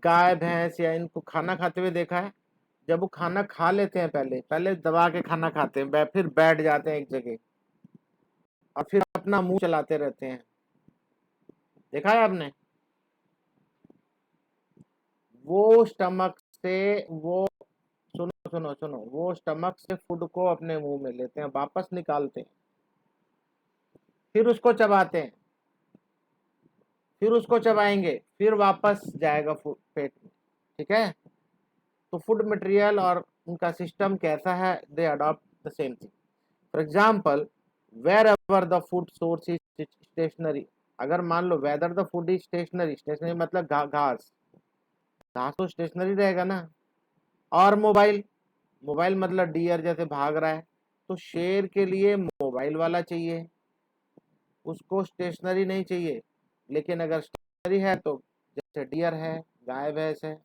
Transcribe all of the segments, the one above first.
गाय भैंस या इनको खाना खाते हुए देखा है? जब वो खाना खा लेते हैं, पहले पहले दबा के खाना खाते हैं, फिर बैठ जाते हैं एक जगह और फिर अपना मुंह चलाते रहते हैं। देखा है आपने? वो स्टमक से वो सुनो सुनो सुनो, वो स्टमक से फूड को अपने मुंह में लेते हैं, वापस निकालते हैं, फिर उसको चबाते हैं, फिर उसको चबाएंगे, फिर वापस जाएगा फूड पेट में। ठीक है? तो फूड मटेरियल और उनका सिस्टम कैसा है, they adopt the same thing. For example, wherever the food source is stationary, अगर मान लो whether the food is stationary, stationary मतलब घास, घास तो स्टेशनरी रहेगा ना। और मोबाइल, मोबाइल मतलब डियर जैसे भाग रहा है, तो शेर के लिए मोबाइल वाला चाहिए, उसको स्टेशनरी नहीं चाहिए। लेकिन अगर स्टेशनरी है तो जैसे डियर है, गाय भैंस है,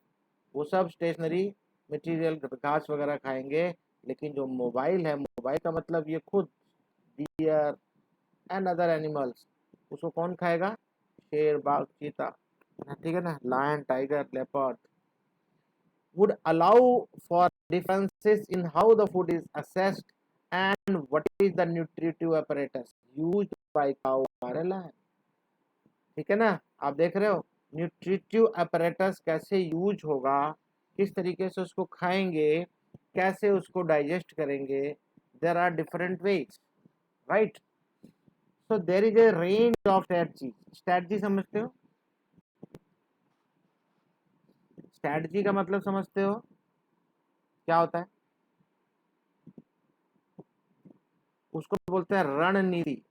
वो सब स्टेशनरी मटेरियल घास वगैरह खाएंगे। लेकिन जो मोबाइल है, मोबाइल का मतलब ये खुद, डियर एंड अदर एनिमल्स, उसको कौन खाएगा? शेर, बाघ, चीता, ठीक है ना, lion, tiger, leopard. would allow for differences in how the food is assessed and what is the nutritive apparatus used by cow or lion। ठीक है ना? आप देख रहे हो न्यूट्रिटिव apparatus कैसे यूज होगा, किस तरीके से उसको खाएंगे, कैसे उसको डाइजेस्ट करेंगे। There are different ways, right? So there is a range of strategy. Strategy समझते हो? स्ट्रेटजी का मतलब समझते हो क्या होता है? उसको बोलते हैं रणनीति।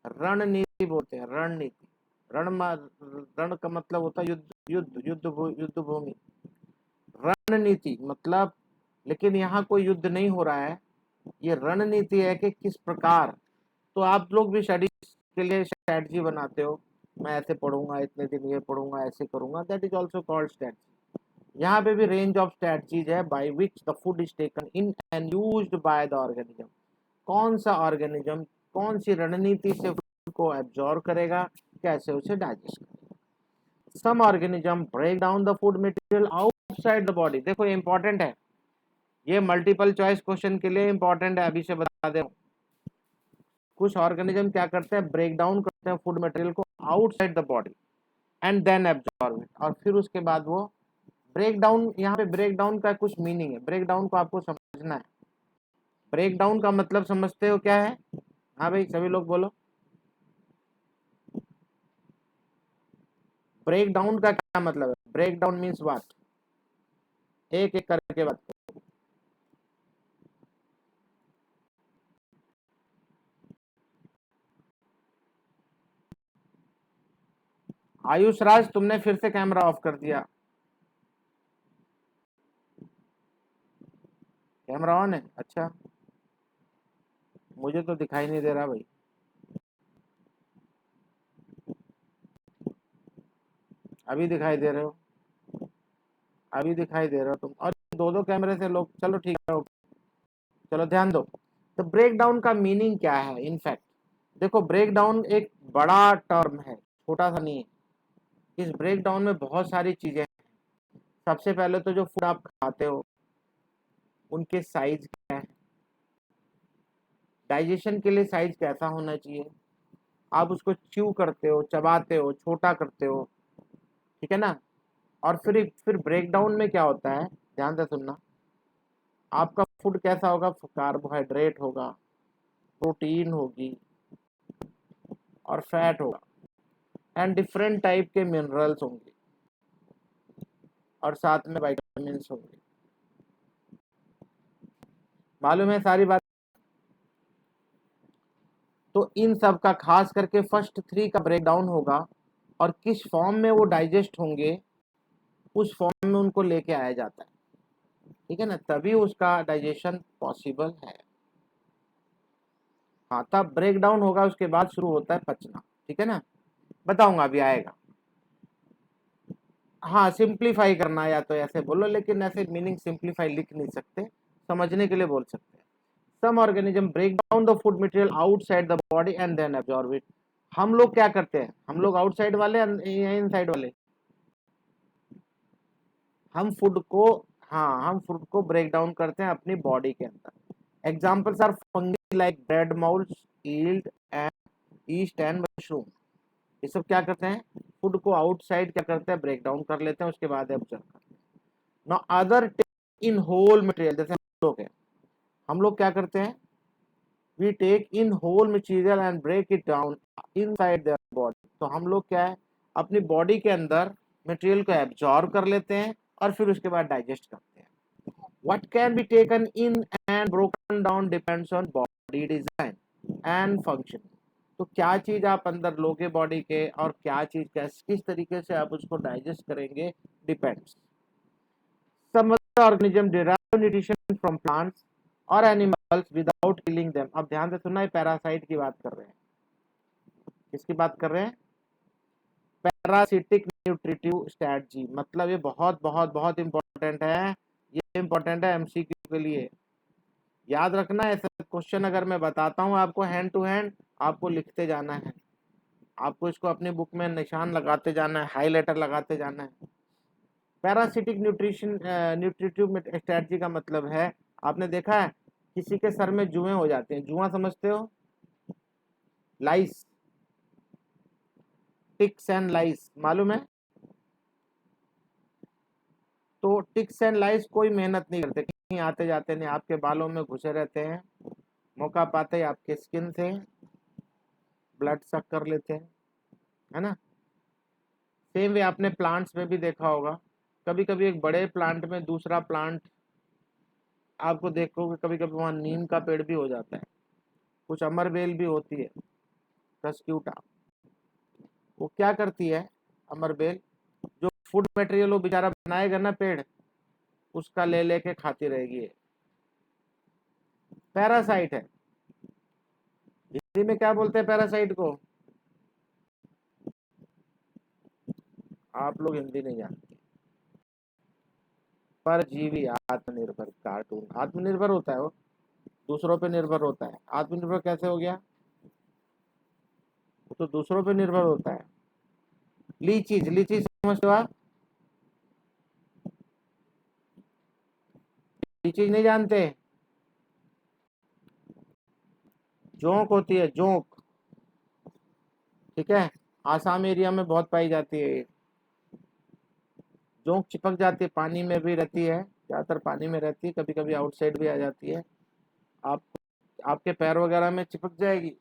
रणनीति बोलते हैं, रणनीति। रण का मतलब होता है युद्ध, युद्ध भूमि। रणनीति मतलब, लेकिन यहाँ कोई युद्ध नहीं हो रहा है, ये रणनीति है कि किस प्रकार। तो आप लोग भी स्टडी के लिए स्ट्रेटजी बनाते हो, मैं ऐसे पढ़ूंगा, इतने दिन ये पढ़ूंगा, ऐसे करूंगा, that is also called strategy. यहाँ पे भी रेंज ऑफ स्ट्रेटजीज है by which the food is taken in and used by the organism. कौन सा ऑर्गेनिज्म कौन सी रणनीति से फूड को एब्जॉर्ब करेगा, कैसे उसे डाइजेस्ट करेगा। Some organism break down the food material outside the body. देखो ये इंपॉर्टेंट है, ये मल्टीपल चॉइस क्वेश्चन के लिए इंपॉर्टेंट है, अभी से बता दे। कुछ ऑर्गेनिज्म क्या करते हैं, ब्रेक डाउन करते हैं फूड मटेरियल को outside the body and then absorb it, और फिर उसके बाद वो ब्रेक डाउन। यहाँ पे ब्रेक डाउन का कुछ मीनिंग है, ब्रेक डाउन को आपको समझना है। ब्रेक डाउन का मतलब समझते हो क्या है? हाँ भाई, सभी लोग बोलो। ब्रेक डाउन का क्या मतलब है? Break down means what? एक एक करके बात करो। आयुष राज, तुमने फिर से कैमरा ऑफ कर दिया। कैमरा ऑन है? अच्छा, मुझे तो दिखाई नहीं दे रहा भाई। अभी दिखाई दे रहे हो? अभी दिखाई दे रहे हो तुम, और दो दो कैमरे से लोग, चलो ठीक है, चलो ध्यान दो। तो ब्रेक डाउन का मीनिंग क्या है? इनफैक्ट देखो, ब्रेक डाउन एक बड़ा टर्म है, छोटा सा नहीं है। इस ब्रेक डाउन में बहुत सारी चीजें हैं। सबसे पहले तो जो फूड आप खाते हो उनके साइज क्या है, डाइजेशन के लिए साइज कैसा होना चाहिए, आप उसको च्यू करते हो, चबाते हो, छोटा करते हो, ठीक है ना। और फिर ब्रेक डाउन में क्या होता है, ध्यान से सुनना। आपका फूड कैसा होगा, कार्बोहाइड्रेट होगा, प्रोटीन होगी और फैट होगा, एंड डिफरेंट टाइप के मिनरल्स होंगे, और साथ में विटामिन होंगे। मालूम है सारी बात? तो इन सब का खास करके फर्स्ट थ्री का ब्रेकडाउन होगा, और किस फॉर्म में वो डाइजेस्ट होंगे उस फॉर्म में उनको लेके आया जाता है, ठीक है ना, तभी उसका डाइजेशन पॉसिबल है। हाँ, तब ब्रेक डाउन होगा, उसके बाद शुरू होता है पचना, ठीक है ना। बताऊंगा, अभी आएगा। हाँ, सिंप्लीफाई करना या तो ऐसे बोलो, लेकिन ऐसे मीनिंग सिंप्लीफाई लिख नहीं सकते, समझने के लिए बोल सकते हैं। Some organism break down the food material outside the body and then absorb it. हम लोग क्या करते हैं, हम लोग आउटसाइड वाले या इनसाइड वाले? हम फूड को, हाँ, हम फूड को ब्रेक डाउन करते हैं अपनी बॉडी के अंदर। Examples are fungi like bread moulds, yield and yeast and mushroom. ये सब क्या करते हैं, फूड को आउटसाइड क्या करते हैं, ब्रेक डाउन कर लेते हैं, उसके बाद एब्जॉर्ब करते हैं। Now other in whole material, जैसे हम लोग क्या करते हैं, we take in whole material and break it down inside their body. तो हम लोग क्या है, अपनी बॉडी के अंदर मटेरियल को एब्जॉर्ब कर लेते हैं और फिर उसके बाद डाइजेस्ट करते हैं। What can be taken in and broken down depends on body design and function। तो क्या चीज आप अंदर लोगे बॉडी के, और क्या चीज किस तरीके से आप उसको डाइजेस्ट करेंगे, depends. Some other organism derive nutrition from plants or animals without killing them। अब ध्यान से सुनना, है पैरासाइट की बात कर रहे हैं। किसकी बात कर रहे हैं, पैरासिटिक न्यूट्रिटिव स्ट्रेटजी। मतलब ये बहुत बहुत बहुत इंपॉर्टेंट है, ये इंपॉर्टेंट है एमसीक्यू के लिए, याद रखना। ऐसा क्वेश्चन अगर मैं बताता हूँ आपको हैंड टू हैंड, आपको लिखते जाना है, आपको इसको अपनी बुक में निशान लगाते जाना है, हाईलाइटर लगाते जाना है। पैरासिटिक न्यूट्रिटिव स्ट्रेटजी का मतलब है, आपने देखा है किसी के सर में जुएं हो जाते हैं, जुआ समझते हो, लाइस, टिक्स एंड लाइस, मालूम है। तो टिक्स एंड लाइस कोई मेहनत नहीं करते, कहीं आते जाते नहीं, आपके बालों में घुसे रहते हैं, मौका पाते ही आपके स्किन से ब्लड सक कर लेते हैं, है ना। सेम वे आपने प्लांट्स में भी देखा होगा, कभी कभी एक बड़े प्लांट में दूसरा प्लांट, आपको देखोगे कभी कभी वहाँ नीम का पेड़ भी हो जाता है, कुछ अमरबेल भी होती है, कस्क्यूटा। वो क्या करती है अमरबेल, जो फूड मटेरियल वो बेचारा बनाएगा ना पेड़, उसका ले लेके खाती रहेगी। पैरासाइट है, हिंदी में क्या बोलते हैं पैरासाइट को, आप लोग हिंदी नहीं जानते। परजीवी, आत्मनिर्भर कार्टून, आत्मनिर्भर होता है वो, दूसरों पे निर्भर होता है। आत्मनिर्भर कैसे हो गया, वो तो दूसरों पे निर्भर होता है। लीचीज, लीची समझते हो आप, लीचीज नहीं जानते, जोंक होती है, जोंक, ठीक है, आसाम एरिया में बहुत पाई जाती है। जोंक चिपक जाती है, पानी में भी रहती है, ज्यादातर पानी में रहती है, कभी कभी आउटसाइड भी आ जाती है, आप आपके पैर वगैरह में चिपक जाएगी।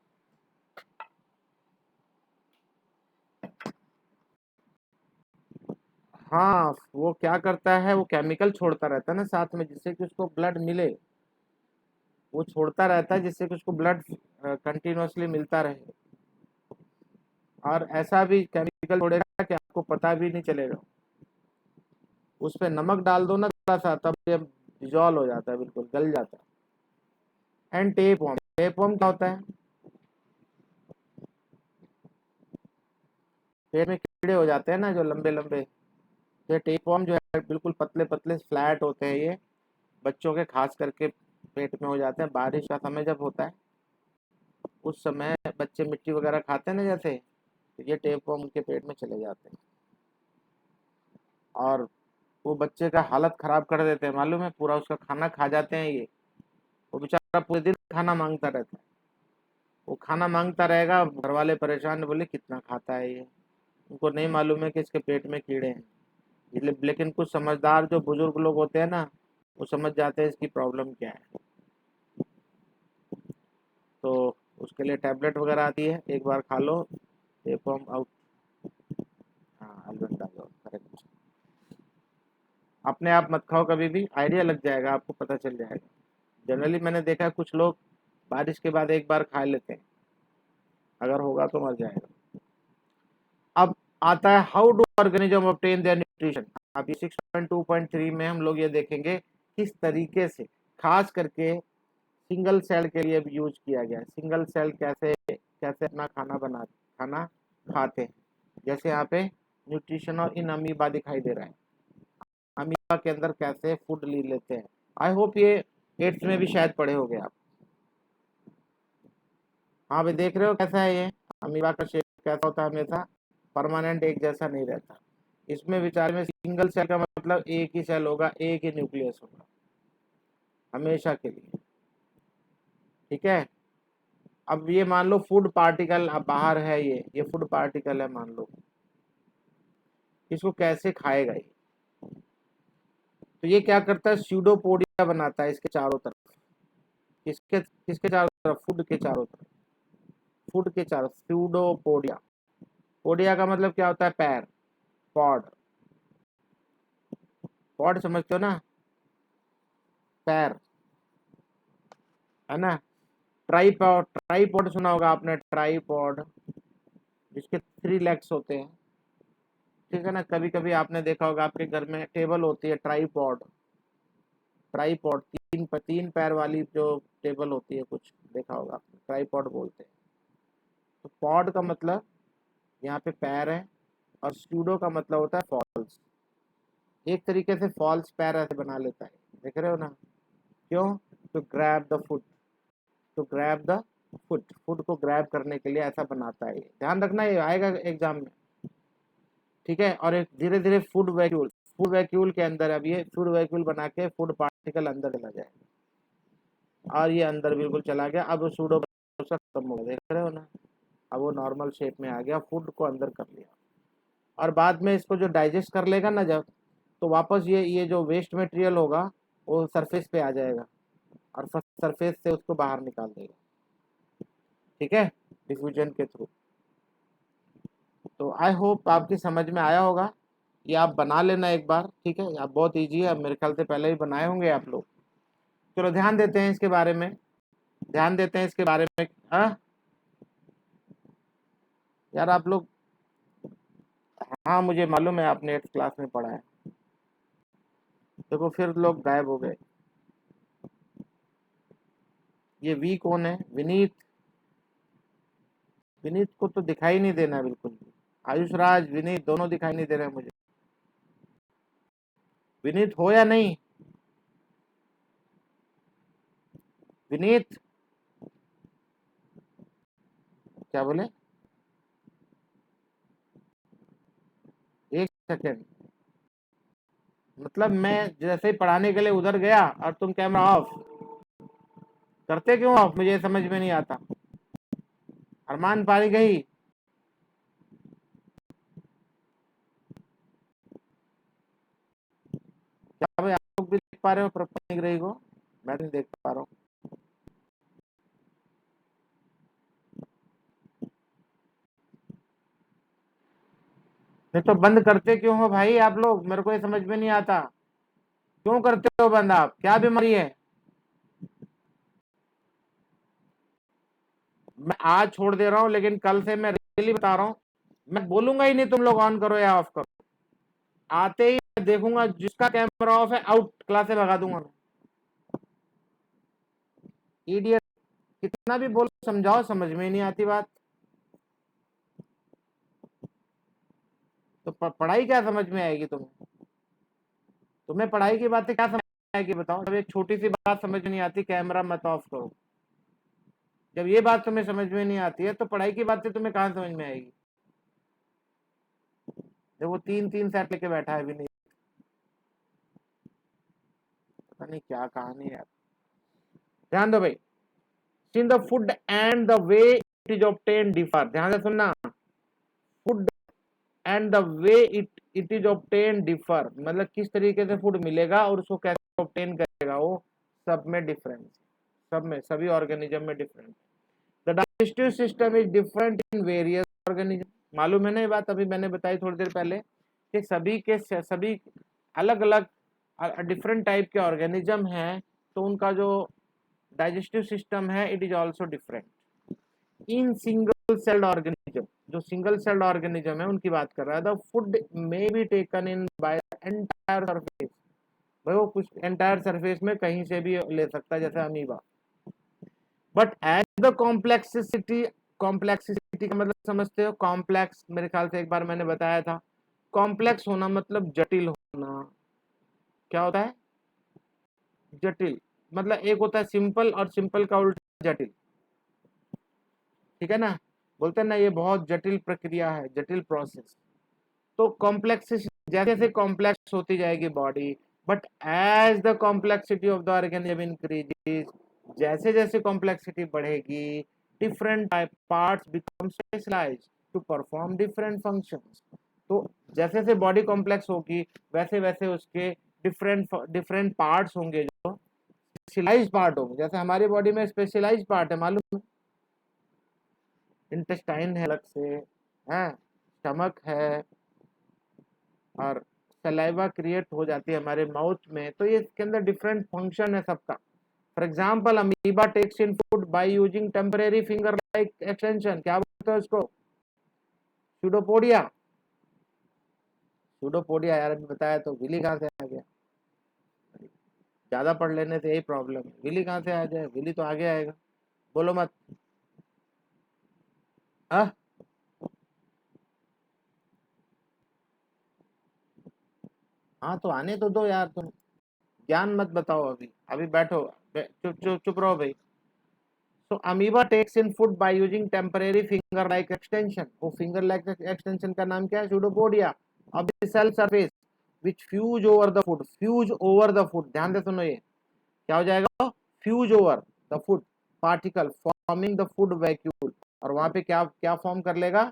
हाँ, वो क्या करता है, वो केमिकल छोड़ता रहता है ना साथ में, जिससे कि उसको ब्लड मिले, वो छोड़ता रहता है जिससे कि उसको ब्लड कंटिन्यूअसली मिलता रहे। और ऐसा भी केमिकल छोड़ेगा कि आपको पता भी नहीं चलेगा। उस पर नमक डाल दो ना थोड़ा सा, तब ये डिजॉल्व हो जाता है, बिल्कुल गल जाता है। And tape worm, tape worm क्या होता है, पेट में कीड़े हो जाते हैं ना जो लंबे लंबे, ये टेप वर्म जो है बिल्कुल पतले पतले फ्लैट होते हैं, ये बच्चों के खास करके पेट में हो जाते हैं। बारिश का समय जब होता है उस समय बच्चे मिट्टी वगैरह खाते हैं ना जैसे, तो ये टेप वर्म उनके पेट में चले जाते हैं और वो बच्चे का हालत खराब कर देते हैं, मालूम है, पूरा उसका खाना खा जाते हैं ये। वो बेचारा पूरे दिन खाना मांगता रहता है, वो खाना मांगता रहेगा, घर वाले परेशान, बोले कितना खाता है ये, उनको नहीं मालूम है कि इसके पेट में कीड़े हैं। इसलिए लेकिन कुछ समझदार जो बुजुर्ग लोग होते हैं ना, वो समझ जाते हैं इसकी प्रॉब्लम क्या है, तो उसके लिए टैबलेट वगैरह आती है, एक बार खा लो, टेप वर्म आउट। हाँ, अल्बेंडाजोल, करेक्ट। अपने आप मत खाओ कभी भी, आइडिया लग जाएगा, आपको पता चल जाएगा। जनरली मैंने देखा है कुछ लोग बारिश के बाद एक बार खा लेते हैं, अगर होगा तो मर जाएगा। अब आता है how do organism obtain their nutrition. अभी 6.2.3 में हम लोग ये देखेंगे किस तरीके से खास करके सिंगल सेल के लिए भी यूज किया गया है, सिंगल सेल कैसे कैसे अपना खाना खाते हैं। जैसे यहाँ पे न्यूट्रिशन और इन अमीबा दिखाई दे रहा है, अमीबा के अंदर कैसे फूड ले लेते हैं। आई होप ये 8th में भी शायद पढ़े होंगे आप। हाँ भाई, देख रहे हो कैसा है ये, अमीबा का शेप कैसा होता है, हमेशा परमानेंट एक जैसा नहीं रहता। इसमें विचार में सिंगल सेल का मतलब मतलब एक ही सेल होगा, एक ही न्यूक्लियस होगा हमेशा के लिए। ठीक है, अब ये मान लो फूड पार्टिकल अब बाहर है, ये फूड पार्टिकल है मान लो, इसको कैसे खाएगा ये? तो ये क्या करता है, स्यूडोपोडिया बनाता है इसके चारों तरफ। किसके किसके चारों तरफ? फूड के चारों तरफ, फूड के चारों, स्यूडोपोडिया। पोडिया का मतलब क्या होता है? पैर, पॉड। पॉड समझते हो ना, पैर, है ना। ट्राईपॉड, ट्राईपॉड सुना होगा आपने, ट्राईपॉड, जिसके 3 लेग्स होते हैं। ठीक है ना, कभी कभी आपने देखा होगा आपके घर में टेबल होती है ट्राईपॉड, ट्राईपॉड, तीन पैर वाली जो टेबल होती है, कुछ देखा होगा आपने, ट्राईपॉड बोलते हैं। तो पॉड का मतलब यहाँ पे पैर है, और स्यूडो का मतलब होता है फॉल्स। एक तरीके से फॉल्स पैर ऐसे बना लेता है, देख रहे हो ना। क्यों? To grab the food, to grab the food, food को ग्रैब करने के लिए ऐसा बनाता है। ध्यान रखना, ये आएगा एग्जाम में। ठीक है, और एक धीरे धीरे फूड वैक्यूल, फूड वैक्यूल के अंदर अब ये फूड वैक्यूल बना के फूड पार्टिकल अंदर चला जाए, और ये अंदर बिल्कुल चला गया। अब सूडो खत्म हो गया, देख रहे हो ना। अब वो नॉर्मल शेप में आ गया, फूड को अंदर कर लिया, और बाद में इसको जो डाइजेस्ट कर लेगा ना जब, तो वापस ये जो वेस्ट मटेरियल होगा वो सरफेस पे आ जाएगा, और सरफेस से उसको बाहर निकाल देगा। ठीक है, डिफ्यूजन के थ्रू। तो आई होप आपकी समझ में आया होगा। ये आप बना लेना एक बार, ठीक है। आप बहुत ईजी है, मेरे ख्याल से पहले ही बनाए होंगे आप लोग। चलो ध्यान देते हैं इसके बारे में, ध्यान देते हैं इसके बारे में। हाँ यार आप लोग, हाँ मुझे मालूम है आपने 8th क्लास में पढ़ा है। देखो फिर लोग गायब हो गए। ये वी कौन है? विनीत, विनीत को तो दिखाई नहीं देना बिल्कुल भी। आयुष राज, विनीत दोनों दिखाई नहीं दे रहे मुझे। विनीत हो या नहीं? विनीत, क्या बोले? एक सेकेंड, मतलब मैं जैसे ही पढ़ाने के लिए उधर गया और तुम कैमरा ऑफ करते क्यों ऑफ? मुझे समझ में नहीं आता। अरमान पारी गई, क्या भाई आप लोग भी देख पा रहे हो प्रपंच रही को? मैं नहीं देख पा रहा हूँ। नहीं तो बंद करते क्यों हो भाई आप लोग? मेरे को ये समझ में नहीं आता, क्यों करते हो बंद? आप क्या बीमारी है? मैं आज छोड़ दे रहा हूँ, लेकिन कल से मैं रियली बता रहा हूँ, मैं बोलूंगा ही नहीं तुम लोग ऑन करो या ऑफ करो। आते ही मैं देखूंगा जिसका कैमरा ऑफ है आउट, क्लास से भगा दूंगा मैं। इडियट, कितना भी बोलो समझाओ, समझ में ही नहीं आती बात। तो पढ़ाई क्या समझ में आएगी तुम्हें? तुम्हें पढ़ाई की बातें क्या समझ में आएगी बताओ? जब एक छोटी सी बात समझ में नहीं आती, कैमरा मत ऑफ करो, जब ये बात तुम्हें समझ में नहीं आती है तो पढ़ाई की बातें तुम्हें कहाँ समझ में आएगी? जब वो 3 सेट लेके बैठा है भी नहीं, पता नहीं क्या कहानी है। ध्यान दो भाई, in the food and the way it is obtain differ. ध्यान से सुनना, food and the way it is obtain differ, मतलब किस तरीके से फूड मिलेगा और उसको कैसे ऑब्टेन करेगा, वो सब में डिफरेंस, सब में, सभी ऑर्गेनिज्म में different. The digestive system is different in various organism. मालूम है ना ये बात? अभी मैंने बताई थोड़ी देर पहले कि सभी अलग अलग डिफरेंट टाइप के ऑर्गेनिज्म हैं, तो उनका जो डाइजेस्टिव सिस्टम है it is also different. In single celled organism, जो सिंगल सेल्ड ऑर्गेनिज्म है उनकी बात कर रहा है। The food may be taken in by entire surface, भाई वो कुछ एंटायर सरफेस में कहीं से भी ले सकता है, जैसे amoeba. But as the complexity, complexity का मतलब समझते हो? कॉम्प्लेक्स, मेरे ख्याल से एक बार मैंने बताया था, कॉम्प्लेक्स होना मतलब जटिल होना। क्या होता है? जटिल। मतलब एक होता है सिंपल, और सिंपल का उल्टा जटिल। ठीक है ना, बोलते हैं ना ये बहुत जटिल प्रक्रिया है, जटिल प्रोसेस। तो कॉम्प्लेक्सिटी जैसे जैसे कॉम्प्लेक्स होती जाएगी body, but as the complexity of the organism increases, जैसे जैसे कॉम्प्लेक्सिटी बढ़ेगी, different type parts become specialized to perform different functions. तो जैसे जैसे बॉडी कॉम्प्लेक्स होगी वैसे वैसे उसके डिफरेंट डिफरेंट पार्ट्स होंगे जो स्पेशलाइज्ड पार्ट होंगे। जैसे हमारी बॉडी में स्पेशलाइज्ड पार्ट है, मालूम है, इंटेस्टाइन है अलग से, है स्टमक है, और सलाइवा क्रिएट हो जाती है हमारे माउथ में। तो ये इसके अंदर डिफरेंट फंक्शन है सबका। For example amoeba takes in food by using temporary finger like extension, क्या बोलते हैं उसको, सूडोपोडिया। सूडोपोडिया यार अभी बताया तो विली कहाँ से आ गया, ज्यादा पढ़ लेने से यही प्रॉब्लम है, विली कहाँ से आ जाए, विली तो आगे आएगा, बोलो मत। हाँ हाँ तो आने तो दो यार, तुम ज्ञान मत बताओ अभी, अभी बैठो, चुप चुप चुप रहो भाई। So amoeba takes in food by using temporary finger-like extension. वो finger-like extension का नाम क्या है, pseudopodia of the cell surface which fuse over the food. Fuse over the food, ध्यान से सुनो, ये क्या हो जाएगा, fuse over the food particle forming the food vacuole, और वहां पे क्या क्या फॉर्म कर लेगा,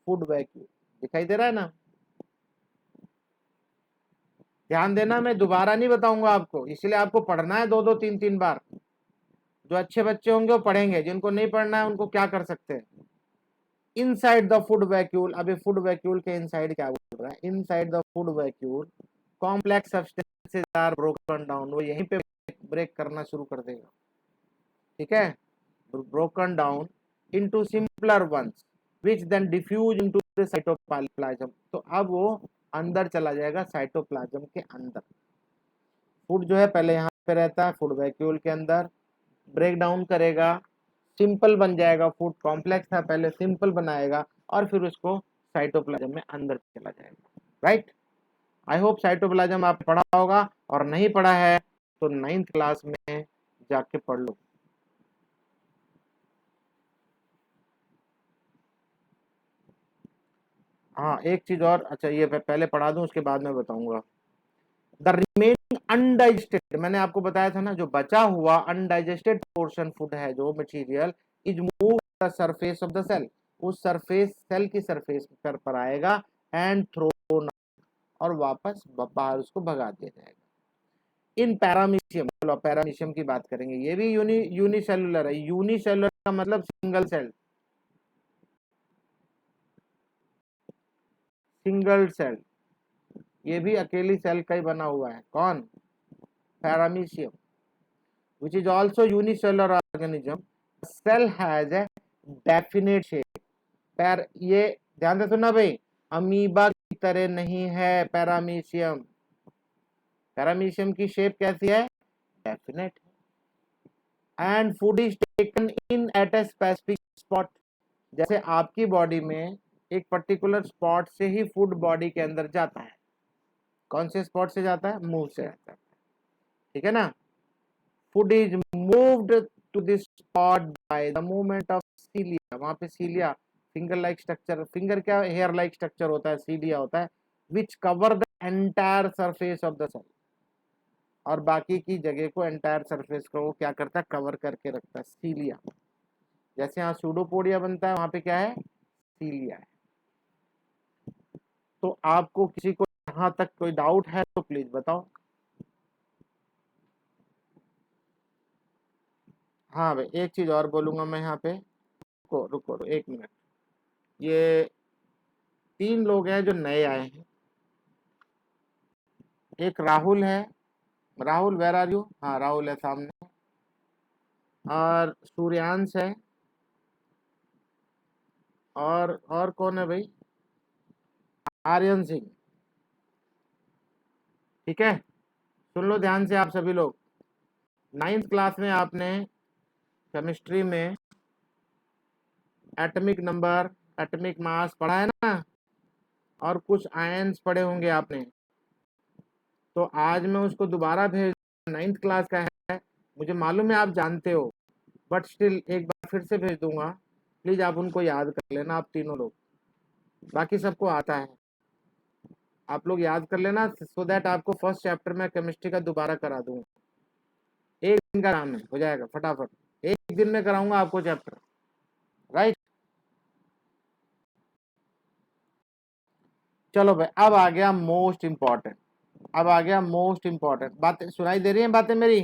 फूड वैक्यूल। दिखाई दे रहा है ना, ध्यान देना, मैं दोबारा नहीं बताऊंगा आपको, इसलिए आपको पढ़ना है दो दो तीन तीन बार। जो अच्छे बच्चे होंगे वो पढ़ेंगे, जिनको नहीं पढ़ना है उनको क्या कर सकते हैं, इनसाइड द फूड वैक्यूल। अभी फूड वैक्यूल के इनसाइड क्या बोल रहा है, inside the food vacuole complex substances are broken down, वो यहीं पे ब्रेक करना शुरू कर देगा, ठीक है, broken down into simpler ones which then diffuse into the cytoplasm. तो अब वो अंदर चला जाएगा साइटोप्लाज्म के अंदर। फूड जो है पहले यहाँ पे रहता है फूड वैक्यूल के अंदर, ब्रेक डाउन करेगा, सिंपल बन जाएगा, फूड कॉम्प्लेक्स था पहले, सिंपल बनाएगा, और फिर उसको साइटोप्लाज्म में अंदर चला जाएगा, राइट। आई होप साइटोप्लाज्म आप पढ़ा होगा, और नहीं पढ़ा है तो 9th क्लास में जाके पढ़ लो। हाँ एक चीज और, अच्छा ये पहले पढ़ा दूं उसके बाद में बताऊंगा। द रिमेनिंग अनडाइजेस्टेड, मैंने आपको बताया था ना, जो बचा हुआ अनडाइजेस्टेड पोर्शन फूड है, जो material is move the surface of the cell, उस सरफेस सेल की सरफेस पर आएगा, एंड थ्रोन, और वापस बाहर उसको भगा दिया जाएगा। इन पैरामीशियम, चलो पैरामीशियम की बात करेंगे, ये भी यूनिसेलुलर है। यूनिसेलुलर का मतलब सिंगल सेल, सिंगल सेल, ये भी अकेली सेल का ही बना हुआ है, कौन, paramecium, which is also unicellular organism. The cell has a definite shape. पैर, ये ध्यान से सुनना भाई, अमीबा की तरह नहीं है पैरामीशियम। पैरामीशियम की शेप कैसी है, definite, and food is taken in at a specific spot. जैसे आपकी बॉडी में एक पर्टिकुलर स्पॉट से ही फूड बॉडी के अंदर जाता है, कौन से स्पॉट से जाता है, मुंह से जाता है, ठीक है ना। Food is moved to this spot by the movement of cilia, वहां पे cilia, finger like structure, finger क्या हेयर लाइक स्ट्रक्चर होता है, सीलिया होता है, which cover the entire surface of the cell, और बाकी की जगह को, एंटायर सरफेस को वो क्या करता है, कवर करके रखता है, सीलिया। जैसे यहाँ सूडोपोडिया बनता है, वहां पे क्या है, सीलिया है। तो आपको किसी को यहाँ तक कोई डाउट है तो प्लीज बताओ। हाँ भाई एक चीज और बोलूंगा मैं यहाँ पे, रुको रुको एक मिनट, ये 3 लोग हैं जो नए आए हैं, एक राहुल है, राहुल वेर आर यू, हाँ राहुल है सामने, और सूर्यांश है, और कौन है भाई, आर्यन सिंह, ठीक है। सुन लो ध्यान से आप सभी लोग, 9th क्लास में आपने केमिस्ट्री में एटॉमिक नंबर, एटॉमिक मास पढ़ा है ना, और कुछ आयंस पढ़े होंगे आपने, तो आज मैं उसको दोबारा भेज, 9th क्लास का है, मुझे मालूम है आप जानते हो, बट स्टिल एक बार फिर से भेज दूंगा, प्लीज आप उनको याद कर लेना, आप तीनों लोग, बाकी सबको आता है। आप लोग याद कर लेना, सो दैट आपको फर्स्ट चैप्टर में केमिस्ट्री का दोबारा करा दूंगा। एक दिन का काम है, हो जाएगा फटाफट, एक दिन में कराऊंगा आपको चैप्टर, राइट। चलो भाई, अब आ गया मोस्ट इंपॉर्टेंट, अब आ गया मोस्ट इंपॉर्टेंट। बातें सुनाई दे रही हैं बातें मेरी?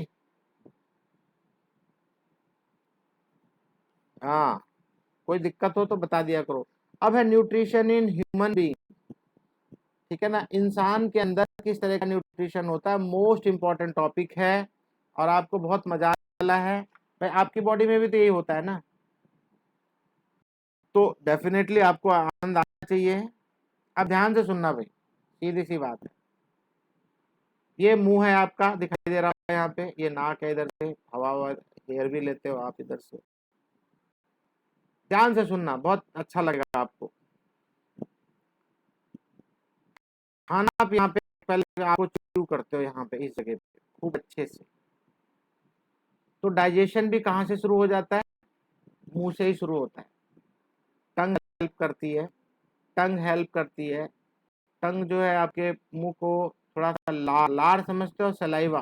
हाँ, कोई दिक्कत हो तो बता दिया करो। अब है न्यूट्रिशन इन ह्यूमन बीइंग, ठीक है ना, इंसान के अंदर किस तरह का न्यूट्रिशन होता है, मोस्ट इंपॉर्टेंट टॉपिक है। और आपको बहुत मजा वाला है भाई, आपकी बॉडी में भी तो यही होता है ना, तो डेफिनेटली आपको आनंद आना चाहिए। अब ध्यान से सुनना भाई, सीधी सी बात है। ये मुंह है आपका, दिखाई दे रहा है यहाँ पे, ये नाक है, इधर से हवा हवा एयर भी लेते हो आप इधर से। ध्यान से सुनना, बहुत अच्छा लगेगा आपको। खाना आप यहाँ पे पहले आपको च्यू करते हो यहाँ पे, इस जगह पे खूब अच्छे से। तो डाइजेशन भी कहाँ से शुरू हो जाता है? मुंह से ही शुरू होता है। टंग हेल्प करती है, टंग हेल्प करती है। टंग जो है आपके मुंह को थोड़ा सा लार समझते हो, सलाइवा,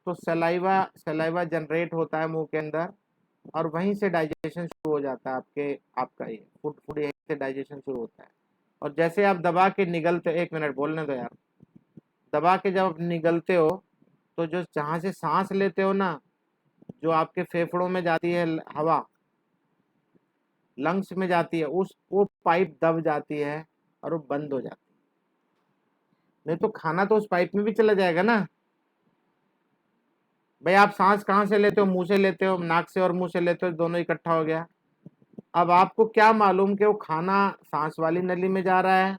तो सलाइवा सलाइवा जनरेट होता है मुंह के अंदर, और वहीं से डाइजेशन शुरू हो जाता है आपके, आपका ये फूड फूड यहीं से डाइजेशन शुरू होता है। और जैसे आप दबा के निगलते, एक मिनट बोलने दो यार, दबा के जब आप निगलते हो, तो जो जहां से सांस लेते हो ना, जो आपके फेफड़ों में जाती है हवा, लंग्स में जाती है, उस वो पाइप दब जाती है और वो बंद हो जाती है। नहीं तो खाना तो उस पाइप में भी चला जाएगा ना भाई। आप सांस कहाँ से लेते हो? मुंह से लेते हो, नाक से और मुंह से लेते हो, दोनों इकट्ठा हो गया। अब आपको क्या मालूम कि वो खाना सांस वाली नली में जा रहा है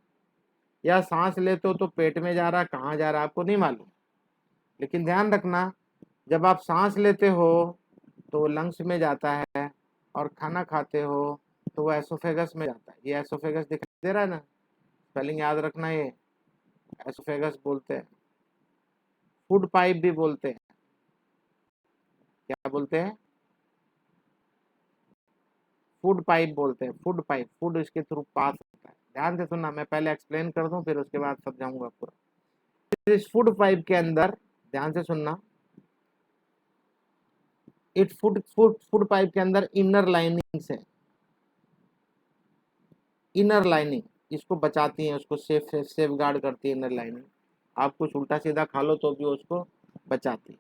या सांस लेते हो तो पेट में जा रहा है, कहाँ जा रहा है आपको नहीं मालूम। लेकिन ध्यान रखना, जब आप सांस लेते हो तो वो लंग्स में जाता है, और खाना खाते हो तो वो एसोफेगस में जाता है। ये एसोफेगस दिखाई दे रहा है ना, स्पेलिंग याद रखना, ये एसोफेगस बोलते हैं, फूड पाइप भी बोलते हैं। क्या बोलते हैं? फूड पाइप बोलते हैं, फूड पाइप, फूड इसके थ्रू पास होता है। ध्यान से सुनना, मैं पहले एक्सप्लेन कर दूं फिर उसके बाद समझाऊंगा पूरा। इस फूड पाइप के अंदर, ध्यान से सुनना, इस फूड फूड फूड पाइप के अंदर इनर लाइनिंग्स है, इनर लाइनिंग इसको बचाती है, उसको सेफ गार्ड करती है इनर लाइनिंग। आप कुछ उल्टा सीधा खा लो तो भी उसको बचाती है।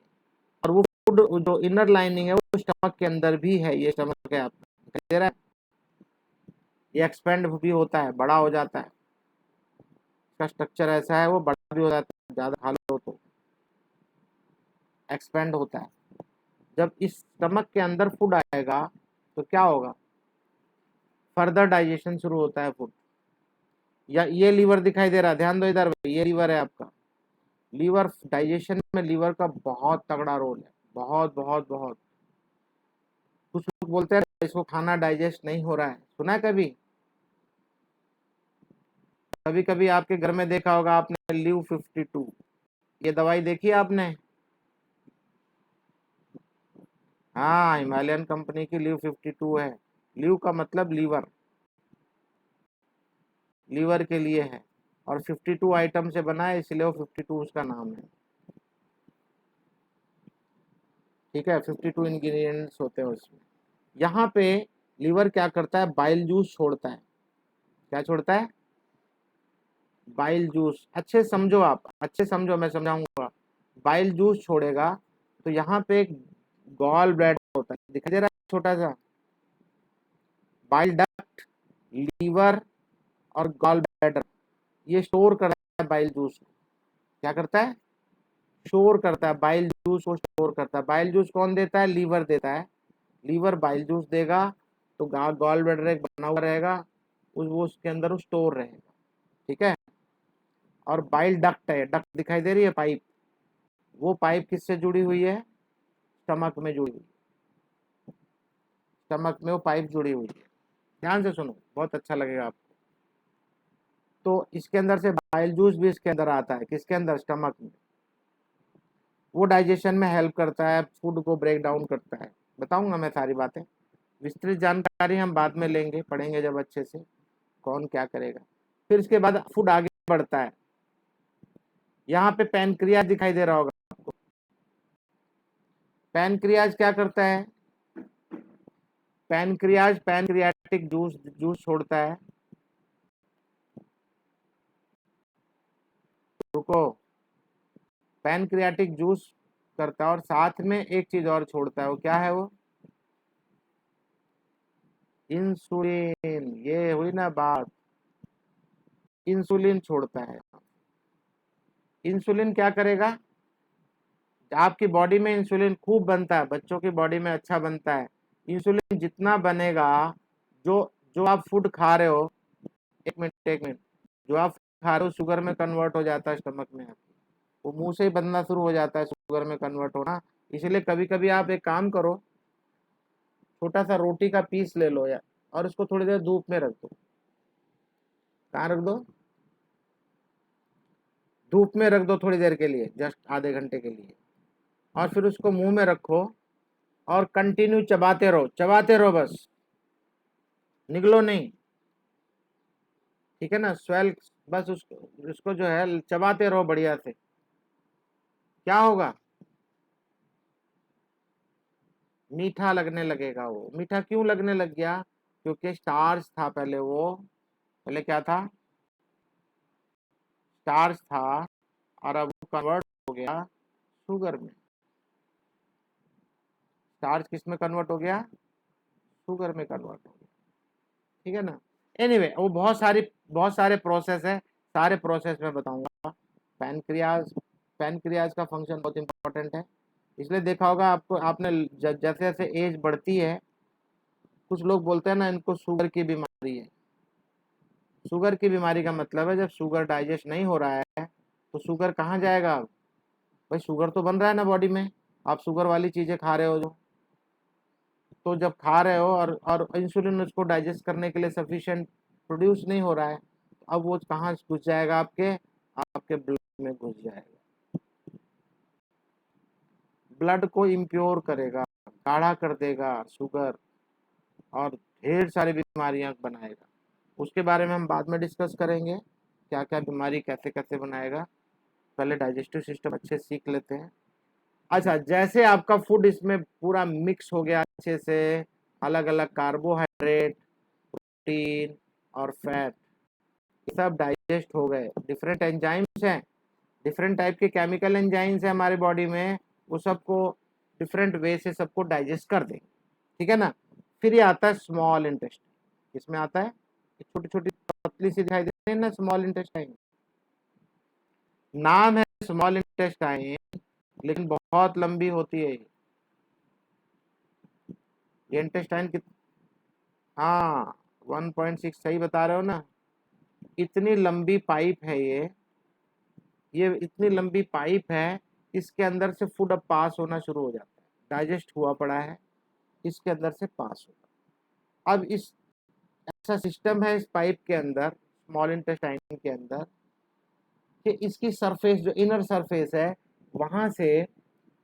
और वो फूड जो इनर लाइनिंग है वो स्टमक के अंदर भी है, ये स्टमक है आपका, दिखाई दे रहा है? ये एक्सपेंड भी होता है, बड़ा हो जाता है, इसका स्ट्रक्चर ऐसा है, वो बड़ा भी हो जाता है, ज्यादा खा लो तो एक्सपेंड होता है। जब इस स्टमक के अंदर फूड आएगा तो क्या होगा? फर्दर डाइजेशन शुरू होता है फूड। या ये लीवर दिखाई दे रहा है, ध्यान दो इधर, ये लीवर है आपका। लीवर डाइजेशन में, लीवर का बहुत तगड़ा रोल है, बहुत बहुत बहुत। कुछ लोग बोलते हैं इसको खाना डाइजेस्ट नहीं हो रहा है, सुना है कभी? कभी कभी आपके घर में देखा होगा आपने लीव 52, ये दवाई देखी है आपने? हाँ, हिमालयन कंपनी की लीव 52 है। लीव का मतलब लीवर, लीवर के लिए है, और 52 आइटम से बना है, इसलिए वो 52 उसका नाम है। ठीक है, 52 इंग्रेडिएंट्स होते हैं उसमें। यहाँ पे लीवर क्या करता है? बाइल जूस छोड़ता है। क्या छोड़ता है? Bile juice. अच्छे समझो, आप अच्छे समझो, मैं समझाऊंगा। बाइल जूस छोड़ेगा, तो यहाँ पे एक गॉल ब्लैडर होता है, दिखाई दे रहा है छोटा सा, बाइल डक्ट, लीवर और गॉल ब्लैडर, ये स्टोर करता है बाइल जूस को। क्या करता है? स्टोर करता है, बाइल जूस को स्टोर करता है। बाइल जूस कौन देता है? लीवर देता है। लीवर बाइल जूस देगा तो गॉल ब्लैडर एक बना हुआ रहेगा, वो उसके अंदर स्टोर रहेगा। ठीक है। और बाइल डक्ट है, डक्ट दिखाई दे रही है, पाइप, वो पाइप किससे जुड़ी हुई है? स्टमक में जुड़ी हुई, स्टमक में वो पाइप जुड़ी हुई है। ध्यान से सुनो, बहुत अच्छा लगेगा आपको। तो इसके अंदर से बाइल जूस भी इसके अंदर आता है, किसके अंदर? स्टमक में। वो डाइजेशन में हेल्प करता है, फूड को ब्रेक डाउन करता है। बताऊंगा मैं सारी बातें, विस्तृत जानकारी हम बाद में लेंगे, पढ़ेंगे जब अच्छे से, कौन क्या करेगा। फिर इसके बाद फूड आगे बढ़ता है। यहाँ पे पैनक्रियाज दिखाई दे रहा होगा आपको। पैनक्रियाज क्या करता है? पैनक्रियाज पैनक्रियाटिक जूस छोड़ता है। रुको, पैनक्रियाटिक जूस करता है और साथ में एक चीज और छोड़ता है। वो क्या है? वो इंसुलिन। ये हुई ना बात, इंसुलिन छोड़ता है। इंसुलिन क्या करेगा? आपकी बॉडी में इंसुलिन खूब बनता है, बच्चों की बॉडी में अच्छा बनता है। इंसुलिन जितना बनेगा, जो जो आप फूड खा रहे हो, एक मिनट, जो आप खा रहे हो शुगर में कन्वर्ट हो जाता है स्टमक में आपके। वो मुंह से ही बनना शुरू हो जाता है शुगर में कन्वर्ट होना। इसलिए कभी कभी आप एक काम करो, छोटा सा रोटी का पीस ले लो यार, और उसको थोड़ी देर धूप में रख दो। कहाँ रख दो? धूप में रख दो थोड़ी देर के लिए, जस्ट आधे घंटे के लिए, और फिर उसको मुंह में रखो और कंटिन्यू चबाते रहो बस, निगलो नहीं। ठीक है ना? स्वेल, बस उसको जो है चबाते रहो बढ़िया से। क्या होगा? मीठा लगने लगेगा। वो मीठा क्यों लगने लग गया? क्योंकि स्टार्च था पहले। वो पहले क्या था? स्टार्च था, और अब वो कन्वर्ट हो गया शुगर में। स्टार्च किस में कन्वर्ट हो गया? शुगर में कन्वर्ट हो गया। ठीक है ना? एनीवे वो बहुत सारे प्रोसेस है, सारे प्रोसेस में बताऊंगा। पैनक्रियाज पैनक्रियाज का फंक्शन बहुत इंपॉर्टेंट है। इसलिए देखा होगा आपको, आपने जैसे जैसे एज बढ़ती है, कुछ लोग बोलते हैं ना इनको शुगर की बीमारी है। शुगर की बीमारी का मतलब है जब शुगर डाइजेस्ट नहीं हो रहा है तो शुगर कहाँ जाएगा? भाई शुगर तो बन रहा है ना बॉडी में, आप शुगर वाली चीजें खा रहे हो जो, तो जब खा रहे हो और इंसुलिन उसको डाइजेस्ट करने के लिए सफिशिएंट प्रोड्यूस नहीं हो रहा है, अब वो कहाँ घुस जाएगा? आपके आपके ब्लड में घुस जाएगा, ब्लड को इम्प्योर करेगा, गाढ़ा कर देगा शुगर, और ढेर सारी बीमारियां बनाएगा। उसके बारे में हम बाद में डिस्कस करेंगे, क्या क्या बीमारी कैसे कैसे बनाएगा। पहले डाइजेस्टिव सिस्टम अच्छे सीख लेते हैं। अच्छा, जैसे आपका फूड इसमें पूरा मिक्स हो गया अच्छे से, अलग अलग कार्बोहाइड्रेट, प्रोटीन और फैट, ये सब डाइजेस्ट हो गए। डिफरेंट एंजाइम्स हैं, डिफरेंट टाइप के केमिकल एंजाइम्स हैं हमारी बॉडी में, वो सबको डिफरेंट वे से सबको डाइजेस्ट कर देंगे। ठीक है ना? फिर ये आता है स्मॉल इंटेस्टाइन। इसमें आता है छोटी छोटी पतली सी दिखाई देती है ना स्मॉल इंटेस्टाइन, नाम है स्मॉल इंटेस्टाइन, लेकिन बहुत लंबी होती है ये इंटेस्टाइन की। हाँ, 1.6 सही बता रहे हो ना? इतनी लंबी पाइप है ये इतनी लंबी पाइप है, इसके अंदर से फूड अब पास होना शुरू हो जाता है, डाइजेस्ट हुआ पड़ा है, इसके अंदर से पास होगा। अब इस ऐसा सिस्टम है इस पाइप के अंदर, स्मॉल इंटेस्टाइन के अंदर, कि इसकी सरफेस जो इनर सरफेस है, वहां से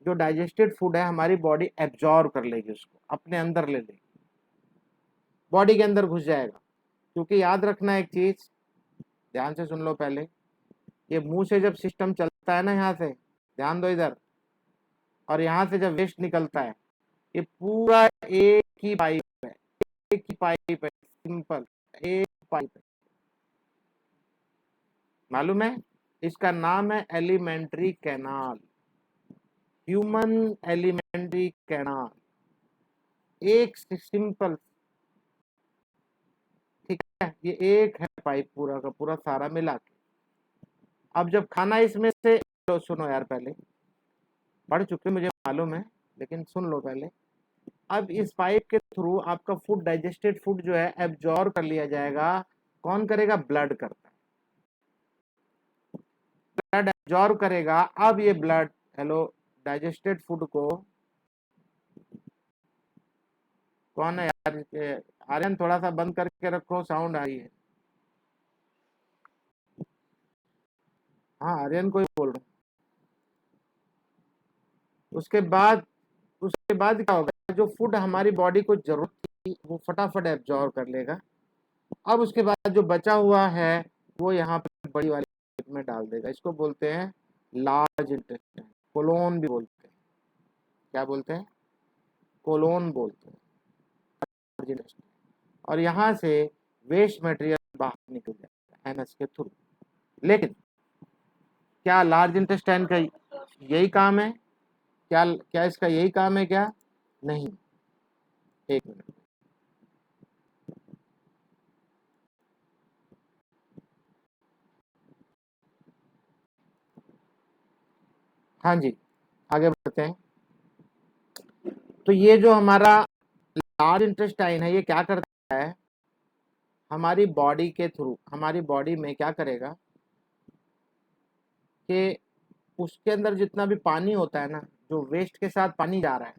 जो डाइजेस्टेड फूड है हमारी बॉडी एब्जॉर्ब कर लेगी, उसको अपने अंदर ले लेगी, बॉडी के अंदर घुस जाएगा। क्योंकि याद रखना एक चीज, ध्यान से सुन लो पहले, ये मुंह से जब सिस्टम चलता है ना, यहाँ से ध्यान दो इधर, और यहाँ से जब वेस्ट निकलता है, ये पूरा एक ही पाइप है, एक ही पाइप है, सिंपल एक पाइप है। मालूम है? इसका नाम है alimentary canal, human alimentary canal. एक सिंपल, ठीक है, ये एक है पाइप पूरा का पूरा सारा मिला के। अब जब खाना इसमें से, लो सुनो यार, पहले पढ़ चुके मुझे मालूम है, लेकिन सुन लो पहले। अब इस पाइप के थ्रू आपका फूड, डाइजेस्टेड फूड जो है एब्जॉर्ब कर लिया जाएगा। कौन करेगा? ब्लड करता है, ब्लड एब्जॉर्ब करेगा। अब ये ब्लड, हेलो, डाइजेस्टेड फूड को, कौन है यार? आर्यन थोड़ा सा बंद करके रखो, साउंड आ रही है। हाँ, आर्यन को ही बोल रहा हूँ। उसके बाद क्या होगा? जो फूड हमारी बॉडी को जरूरत थी वो फटाफट एब्जॉर्ब कर लेगा। अब उसके बाद जो बचा हुआ है वो यहाँ पे बड़ी वाली में डाल देगा। इसको बोलते हैं लार्ज इंटेस्टाइन, कोलोन भी बोलते हैं। क्या बोलते हैं? कोलोन बोलते हैं, लार्ज इंटेस्टाइन। और यहाँ से वेस्ट मटेरियल बाहर निकल जाता है एनएस के थ्रू। लेकिन क्या लार्ज इंटेस्टाइन का यही काम है? क्या क्या इसका यही काम है क्या? नहीं। एक मिनट, हाँ जी, आगे बढ़ते हैं। तो ये जो हमारा लार्ज इंटेस्टाइन है, ये क्या करता है? हमारी बॉडी के थ्रू, हमारी बॉडी में क्या करेगा कि उसके अंदर जितना भी पानी होता है ना, जो वेस्ट के साथ पानी जा रहा है,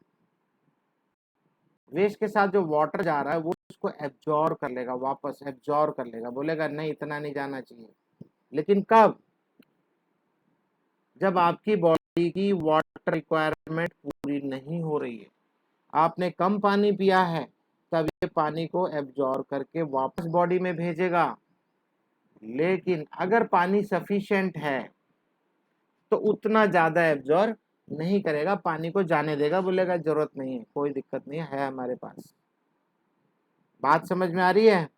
वेस्ट के साथ जो वाटर जा रहा है, वो उसको एब्जॉर्ब कर लेगा, वापस एब्जॉर्ब कर लेगा, बोलेगा नहीं इतना नहीं जाना चाहिए। लेकिन कब? जब आपकी बॉडी की वाटर रिक्वायरमेंट पूरी नहीं हो रही है, आपने कम पानी पिया है, तब ये पानी को एब्जॉर्ब करके वापस बॉडी में भेजेगा। लेकिन अगर पानी सफिशिएंट है तो उतना ज्यादा एब्जॉर्ब नहीं करेगा, पानी को जाने देगा, बोलेगा जरूरत नहीं है, कोई दिक्कत नहीं है हमारे पास। बात समझ में आ रही है?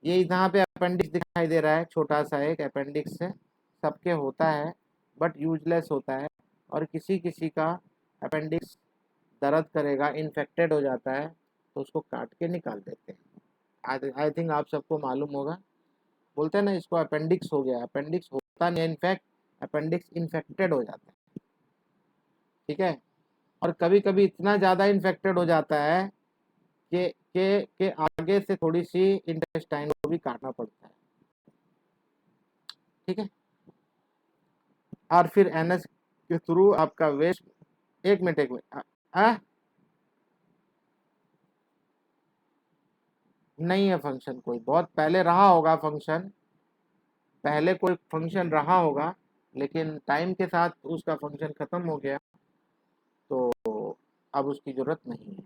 ये यहाँ पे अपेंडिक्स दिखाई दे रहा है, छोटा सा एक अपेंडिक्स है, सबके होता है बट यूजलेस होता है। और किसी किसी का अपेंडिक्स दर्द करेगा, इन्फेक्टेड हो जाता है, तो उसको काट के निकाल देते हैं। आई थिंक आप सबको मालूम होगा। बोलते हैं ना इसको अपेंडिक्स हो गया, अपेंडिक्स होता नहीं, इनफैक्ट अपेंडिक्स इन्फेक्टेड हो जाता है। ठीक है? और कभी कभी इतना ज़्यादा इन्फेक्टेड हो जाता है कि आगे से थोड़ी सी इंटेस्टाइन को भी काटना पड़ता है। ठीक है? और फिर एनएस के थ्रू आपका वेस्ट, एक मिनट एक मिनट, नहीं है फंक्शन कोई, बहुत पहले रहा होगा फंक्शन, पहले कोई फंक्शन रहा होगा, लेकिन टाइम के साथ उसका फंक्शन खत्म हो गया, तो अब उसकी जरूरत नहीं है।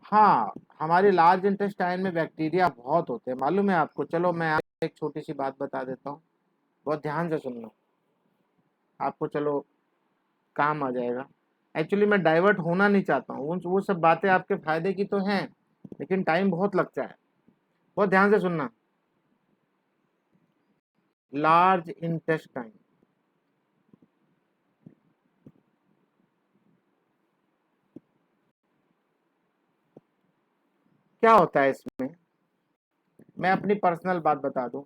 हाँ, हमारी लार्ज इंटेस्टाइन में बैक्टीरिया बहुत होते हैं, मालूम है आपको? चलो मैं आपको एक छोटी सी बात बता देता हूँ, बहुत ध्यान से सुनना, आपको चलो काम आ जाएगा। एक्चुअली मैं डाइवर्ट होना नहीं चाहता हूँ, वो सब बातें आपके फायदे की तो हैं, लेकिन टाइम बहुत लगता है। बहुत ध्यान से सुनना। लार्ज इंटेस्टाइन, क्या होता है इसमें? मैं अपनी पर्सनल बात बता दूं,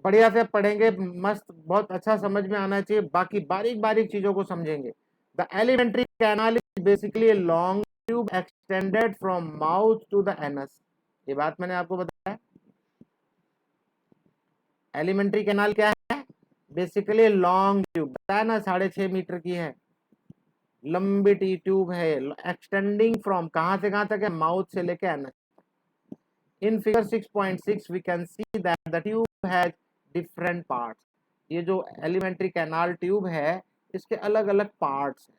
बढ़िया से पढ़ेंगे, मस्त, बहुत अच्छा समझ में आना चाहिए, बाकी बारीक बारीक चीजों को समझेंगे। The alimentary canal is basically a long tube extended from mouth to the anus. ये बात मैंने आपको बताया। एलिमेंट्री कैनाल क्या है? बेसिकली लॉन्ग ट्यूब, बताया ना, 6.5 मीटर की है, लंबी टी ट्यूब है, एक्सटेंडिंग फ्रॉम कहां से कहां तक है? माउथ से लेके anus. In figure 6.6 we can see that the tube has different parts. ये जो एलिमेंट्री कैनाल ट्यूब है, इसके अलग अलग पार्ट्स हैं।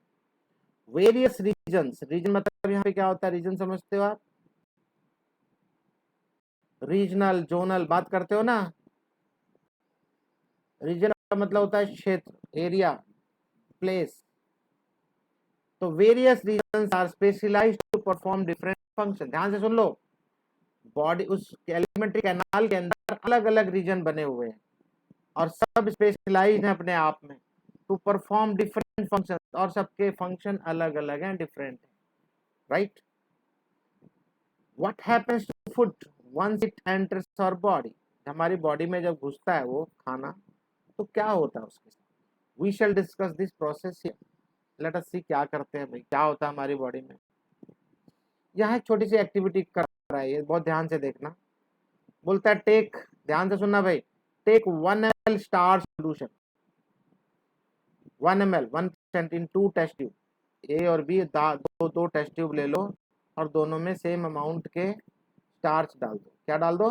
वेरियस रीजन्स, रीजन मतलब यहाँ पे क्या होता है? रीजन समझते हो आप? रीजनल, जोनल बात करते हो ना? रीजन का मतलब होता है क्षेत्र, एरिया, प्लेस। तो various regions are specialized to perform different function. ध्यान से सुन लो, बॉडी, उस एलिमेंट्री कैनाल के अंदर अलग अलग रीजन बने हुए हैं और सब स्पेशलाइज्ड हैं अपने आप में टू परफॉर्म डिफरेंट फंक्शन, और सबके फंक्शन अलग अलग हैं, डिफरेंट है। Right? What happens to food once it enters our body? हमारी बॉडी में जब घुसता है वो खाना, तो क्या होता है उसके साथ? We shall discuss this process here. Let us see क्या करते हैं भाई, क्या होता है हमारी बॉडी में। यहाँ एक छोटी सी एक्टिविटी कर रहा है, ये बहुत ध्यान से देखना। बोलता है टेक, ध्यान से सुनना भाई, take 1 ml starch solution, 1 ml 1% in 2 test tube, A और बी दो टेस्ट ट्यूब ले लो और दोनों में सेम अमाउंट के स्टार्च डाल दो। क्या डाल दो?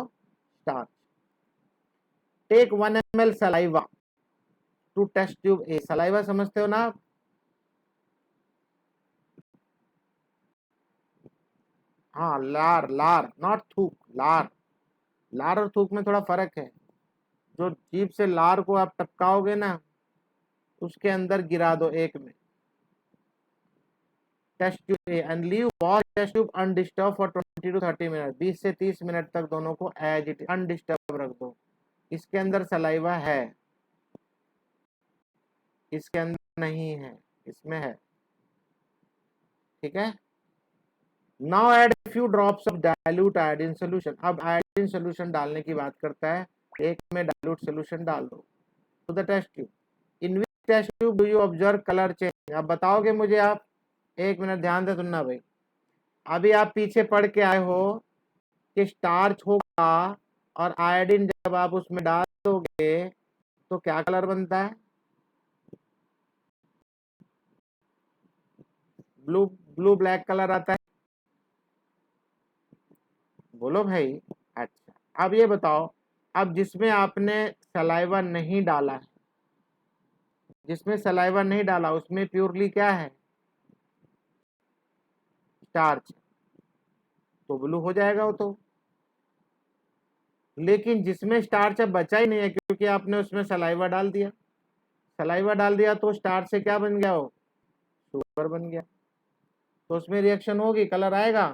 Starch. Take 1 ml saliva to test tube A, saliva समझते हो ना आप? हाँ, लार, लार, नॉट थूक, लार। लार और थूक में थोड़ा फर्क है। जो जीभ से लार को आप टपकाओगे ना, उसके अंदर गिरा दो एक में। Test tube and leave wash test tube undisturb for 20 to 30 minute. 20 से 30 मिनट तक दोनों को एज इट अनडिस्टर्ब रख दो। इसके अंदर सलाइवा है, इसके अंदर नहीं है, इसमें है। ठीक है। Now add few drops of dilute iodine solution. अब आयोडीन सोल्यूशन डालने की बात करता है। एक में डाइल्यूट सोल्यूशन डाल दो to the test tube. In which test tube do you observe colour change. अब बताओगे मुझे आप, एक मिनट ध्यान दे सुनना भाई। अभी आप पीछे पढ़ के आए हो कि स्टार्च होगा और आयोडीन जब आप उसमें डाल दोगे तो क्या कलर बनता है? ब्लू ब्लू ब्लैक कलर आता है। बोलो भाई। अच्छा, अब ये बताओ, अब जिसमें आपने सलाइवा नहीं डाला है, जिसमें सलाइवा नहीं डाला उसमें प्योरली क्या है? स्टार्च। तो ब्लू हो जाएगा वो तो। लेकिन जिसमें स्टार्च अब बचा ही नहीं है, क्योंकि आपने उसमें सलाइवा डाल दिया। सलाइवा डाल दिया तो स्टार्च से क्या बन गया? वो शुगर बन गया। तो उसमें रिएक्शन होगी, कलर आएगा,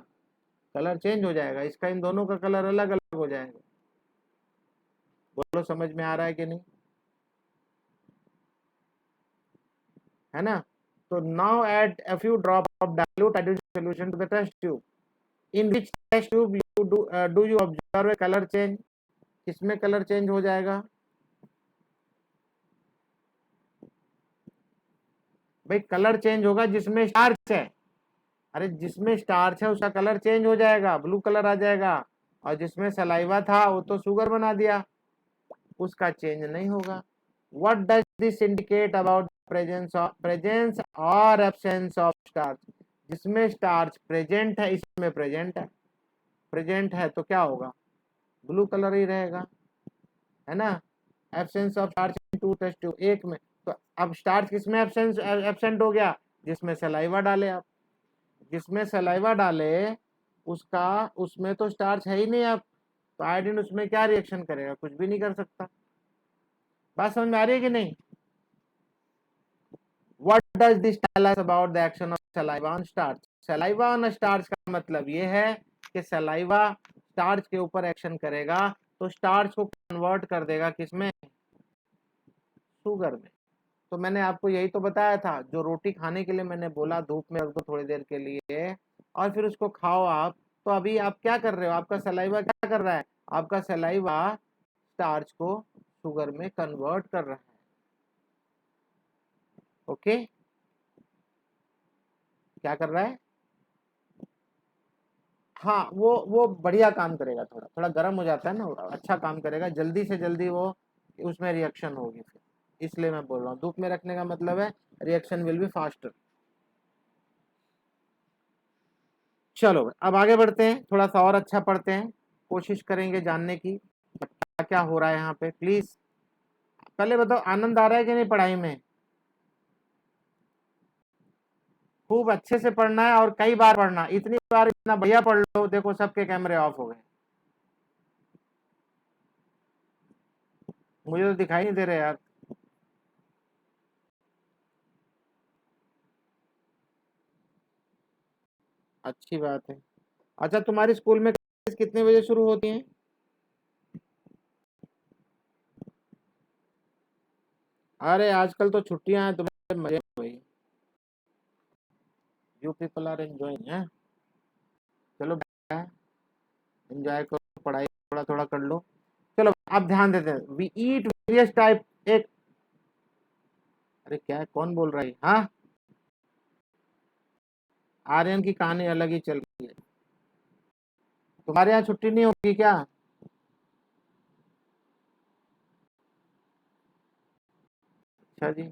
कलर चेंज हो जाएगा। इसका इन दोनों का कलर अलग अलग हो जाएगा। बोलो समझ में आ रहा है कि नहीं? है ना? तो now add a few drop of dilute hydrogen solution to the test tube. In which test tube you do you observe a color change? किसमें कलर चेंज हो जाएगा? भाई कलर चेंज होगा जिसमें स्टार्च है। अरे जिसमें स्टार्च है उसका कलर चेंज हो जाएगा, ब्लू कलर आ जाएगा। और जिसमें सलाइवा था वो तो शुगर बना दिया, उसका चेंज नहीं होगा। What does this indicate about presence or absence of starch? जिसमें स्टार्च प्रेजेंट है, इसमें प्रेजेंट है। प्रेजेंट है तो क्या होगा? ब्लू कलर ही रहेगा, है ना? Absence of starch in two test tube, एक में। तो अब स्टार्च किसमें एब्सेंट हो गया? जिसमें सलाइवा डाले आप। जिसमें सलाइवा डाले उसका, उसमें तो स्टार्च है ही नहीं। आप तो आयोडीन उसमें क्या रिएक्शन करेगा? कुछ भी नहीं कर सकता। बात समझ में आ रही है कि नहीं? What does this tell us about the action of saliva on starch? Saliva on starch का मतलब ये है कि सलाइवा स्टार्च के ऊपर एक्शन करेगा तो स्टार्च को कन्वर्ट कर देगा किसमें? शुगर में। तो मैंने आपको यही तो बताया था, जो रोटी खाने के लिए मैंने बोला धूप में रख दो थोड़ी देर के लिए और फिर उसको खाओ आप। तो अभी आप क्या कर रहे हो? आपका सलाइवा क्या कर रहा है? आपका सलाइवा स्टार्च को शुगर में कन्वर्ट कर रहा है। ओके, क्या कर रहा है? हाँ, वो बढ़िया काम करेगा। थोड़ा थोड़ा गर्म हो जाता है ना, अच्छा काम करेगा, जल्दी से जल्दी वो उसमें रिएक्शन होगी फिर। इसलिए मैं बोल रहा हूँ धूप में रखने का मतलब है रिएक्शन विल बी फास्टर। चलो अब आगे बढ़ते हैं, थोड़ा सा और अच्छा पढ़ते हैं, कोशिश करेंगे जानने की क्या क्या हो रहा है यहाँ पे। प्लीज पहले बताओ, आनंद आ रहा है कि नहीं पढ़ाई में? खूब अच्छे से पढ़ना है और कई बार पढ़ना। इतनी बार इतना बढ़िया पढ़ लो, देखो सबके कैमरे ऑफ हो गए। मुझे तो दिखाई नहीं दे रहे यार। अच्छी बात है। अच्छा, तुम्हारी स्कूल में क्लास कितने बजे शुरू होती हैं? अरे आजकल तो छुट्टियां हैं, तुम्हारे मजे में भाई। यू पीपल आर एंजॉयिंग है। चलो एंजॉय करो, पढ़ाई थोड़ा थोड़ा कर लो। चलो अब ध्यान देते हैं। वी ईट वेरियस टाइप एक। अरे क्या है, कौन बोल रहा है? हाँ, आर्यन की कहानी अलग ही चल रही है। तुम्हारे यहाँ छुट्टी नहीं होगी क्या? अच्छा जी,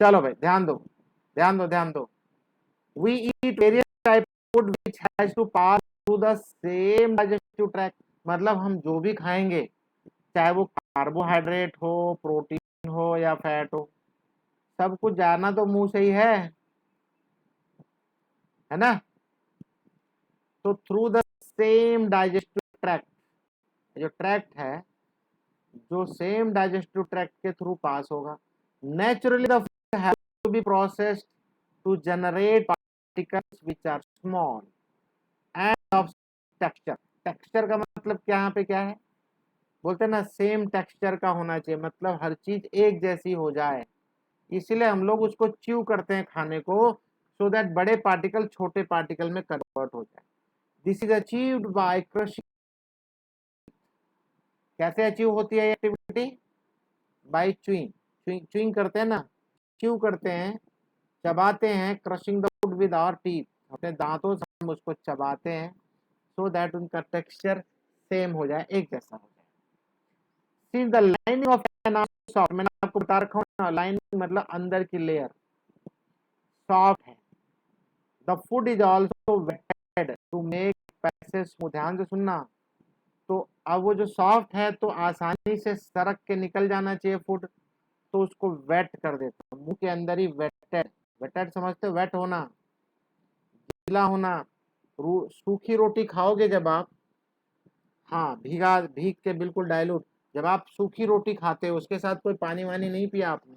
चलो भाई ध्यान दो, ध्यान दो, ध्यान दो। We eat various type food which has to pass through the same digestive track. मतलब हम जो भी खाएंगे, चाहे वो कार्बोहाइड्रेट हो, प्रोटीन हो या फैट हो, सब कुछ जाना तो मुंह से ही है ना? तो through the same digestive tract, जो ट्रैक्ट है जो सेम डाइजेस्टिव ट्रैक्ट के थ्रू पास होगा। Naturally the food has to be processed to generate particles which are small and of texture. Texture का मतलब क्या यहाँ पे क्या है, बोलते हैं ना सेम टेक्सचर का होना चाहिए, मतलब हर चीज एक जैसी हो जाए, इसलिए हम लोग उसको च्यू करते हैं खाने को, सो दैट बड़े पार्टिकल छोटे पार्टिकल में कन्वर्ट हो जाए। This is achieved by crushing. कैसे अचीव होती है ये एक्टिविटी, बाय च्यूइंग। च्यूइंग करते हैं ना, च्यू करते हैं, चबाते हैं, crushing the food with our teeth, अपने दांतों से हम उसको चबाते हैं, सो दैट उनका टेक्सचर सेम हो जाए, एक जैसा हो जाए। See the lining of an soft, मैंने आपको बता रखा हूँ लाइनिंग मतलब अंदर की लेयर सॉफ्ट है। The food is also wetted to make passage smooth. ध्यान से सुनना, तो अब वो जो सॉफ्ट है तो आसानी से सरक के निकल जाना चाहिए फूड, तो उसको वेट कर देता हूँ, मुंह के अंदर ही वेटेड। वेटेड समझते हो, वेट होना, गीला होना। सूखी रोटी खाओगे जब आप, हाँ भीग के बिल्कुल डाइल्यूट, जब आप सूखी रोटी खाते हो उसके साथ कोई पानी वानी नहीं पिया आपने,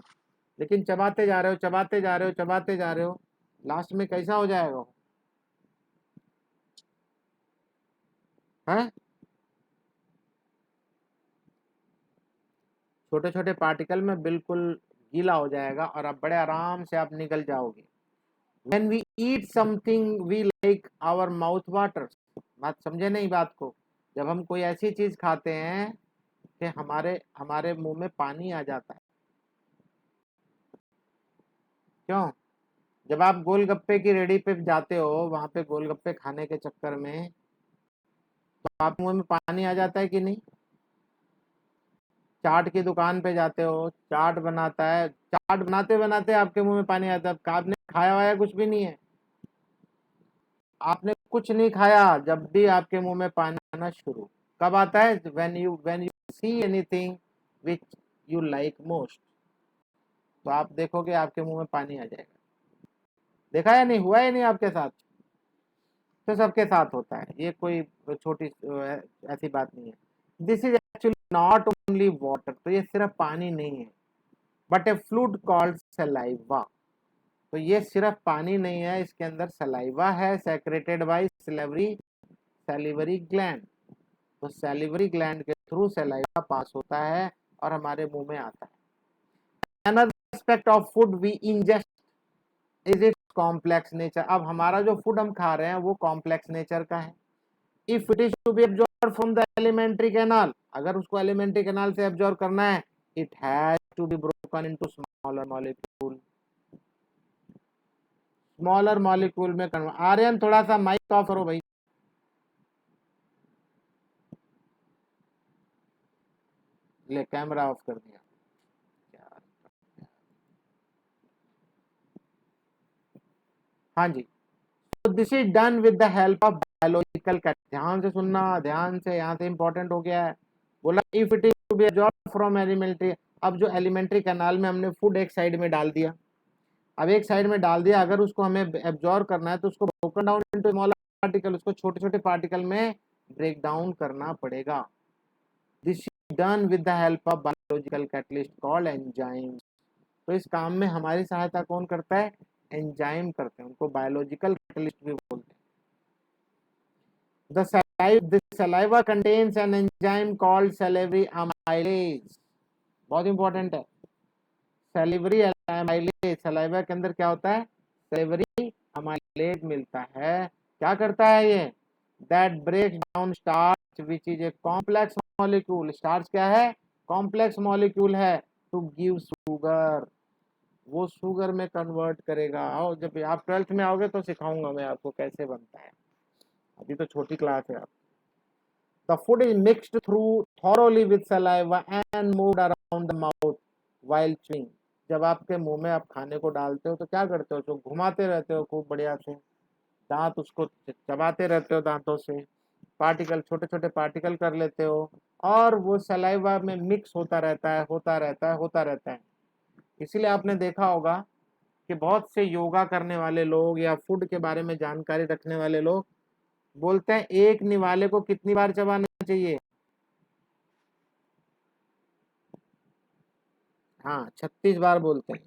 लेकिन चबाते जा रहे हो चबाते जा रहे हो चबाते जा रहे हो, लास्ट में कैसा हो जाएगा, है छोटे छोटे पार्टिकल में बिल्कुल गीला हो जाएगा और आप बड़े आराम से आप निकल जाओगे। When we eat something we like, our mouth waters। बात समझे नहीं बात को, जब हम कोई ऐसी चीज खाते हैं कि हमारे हमारे मुंह में पानी आ जाता है, क्यों, जब आप गोलगप्पे की रेडी पे जाते हो, वहां पे गोलगप्पे खाने के चक्कर में तो आप मुंह में पानी आ जाता है कि नहीं। चाट की दुकान पे जाते हो, चाट बनाता है, चाट बनाते बनाते आपके मुंह में पानी आता है, आपने खाया वाया कुछ भी नहीं है, आपने कुछ नहीं खाया, जब भी आपके मुंह में पानी आना शुरू कब आता है, when you see anything which you like most, तो आप देखोगे आपके मुंह में पानी आ जाएगा। देखा या नहीं, हुआ या नहीं आपके साथ, तो सबके साथ होता है, ये कोई छोटी ऐसी बात नहीं है। This is actually not only water, तो ये सिर्फ पानी नहीं है, but A fluid called saliva. तो ये सिर्फ पानी नहीं है, इसके अंदर सलाइवा है, सेक्रेटेड बाय सैलिवरी ग्लैंड। तो सैलिवरी ग्लैंड के थ्रू सलाइवा पास होता है और हमारे मुंह में आता है। Another aspect of food we ingest is its complex nature. अब हमारा जो फूड हम खा रहे हैं वो कॉम्प्लेक्स नेचर का है। If it is to be absorb from the alimentary canal, अगर उसको एलिमेंट्री कैनाल से एब्जॉर्ब करना है, it has to be broken into smaller molecule, smaller molecule में कन्वर्ट। आर्यन थोड़ा सा माइक ऑफ करो भाई, ले कैमरा ऑफ कर दिया। हाँ जी, तो this is done with the help of biological cat. ध्यान से सुनना, ध्यान से, यहाँ से इंपॉर्टेंट हो गया है। बोला if it is to be absorb from alimentary, अब जो एलिमेंट्री कैनाल में हमने फूड एक साइड में डाल दिया, अब एक साइड में डाल दिया, अगर उसको हमें एब्जॉर्ब करना है तो उसको broken down into smaller particle, उसको छोटे छोटे पार्टिकल में ब्रेक डाउन करना पड़ेगा। This is done with the help of biological catalyst called enzyme. तो इस काम में हमारी सहायता कौन करता है, एंजाइम करते हैं, उनको बायोलॉजिकल कैटलिस्ट भी बोलते हैं। The saliva contains an enzyme called salivary amylase, बहुत इंपॉर्टेंट है। सैलिवरी अमाइलेज, सलाइवा के अंदर क्या होता है, सैलिवरी अमाइलेज मिलता है। क्या करता है ये, that breaks down starch which is a complex molecule. Starch क्या है, कॉम्प्लेक्स मॉलिक्यूल है, टू गिव शुगर, वो शुगर में कन्वर्ट करेगा। आओ जब आप 12th में आओगे तो सिखाऊंगा मैं आपको कैसे बनता है, अभी तो छोटी क्लास है आप। The food is mixed through thoroughly with saliva and moved around the mouth while chewing। जब आपके मुंह में आप खाने को डालते हो तो क्या करते हो, तो घुमाते रहते हो खूब बढ़िया से, दांत उसको चबाते रहते हो दांतों से, पार्टिकल छोटे छोटे पार्टिकल कर लेते हो, और वो सलाइवा में मिक्स होता रहता है होता रहता है होता रहता है। इसीलिए आपने देखा होगा कि बहुत से योगा करने वाले लोग या फूड के बारे में जानकारी रखने वाले लोग बोलते हैं एक निवाले को कितनी बार चबाना चाहिए? हाँ, 36 बार बोलते हैं।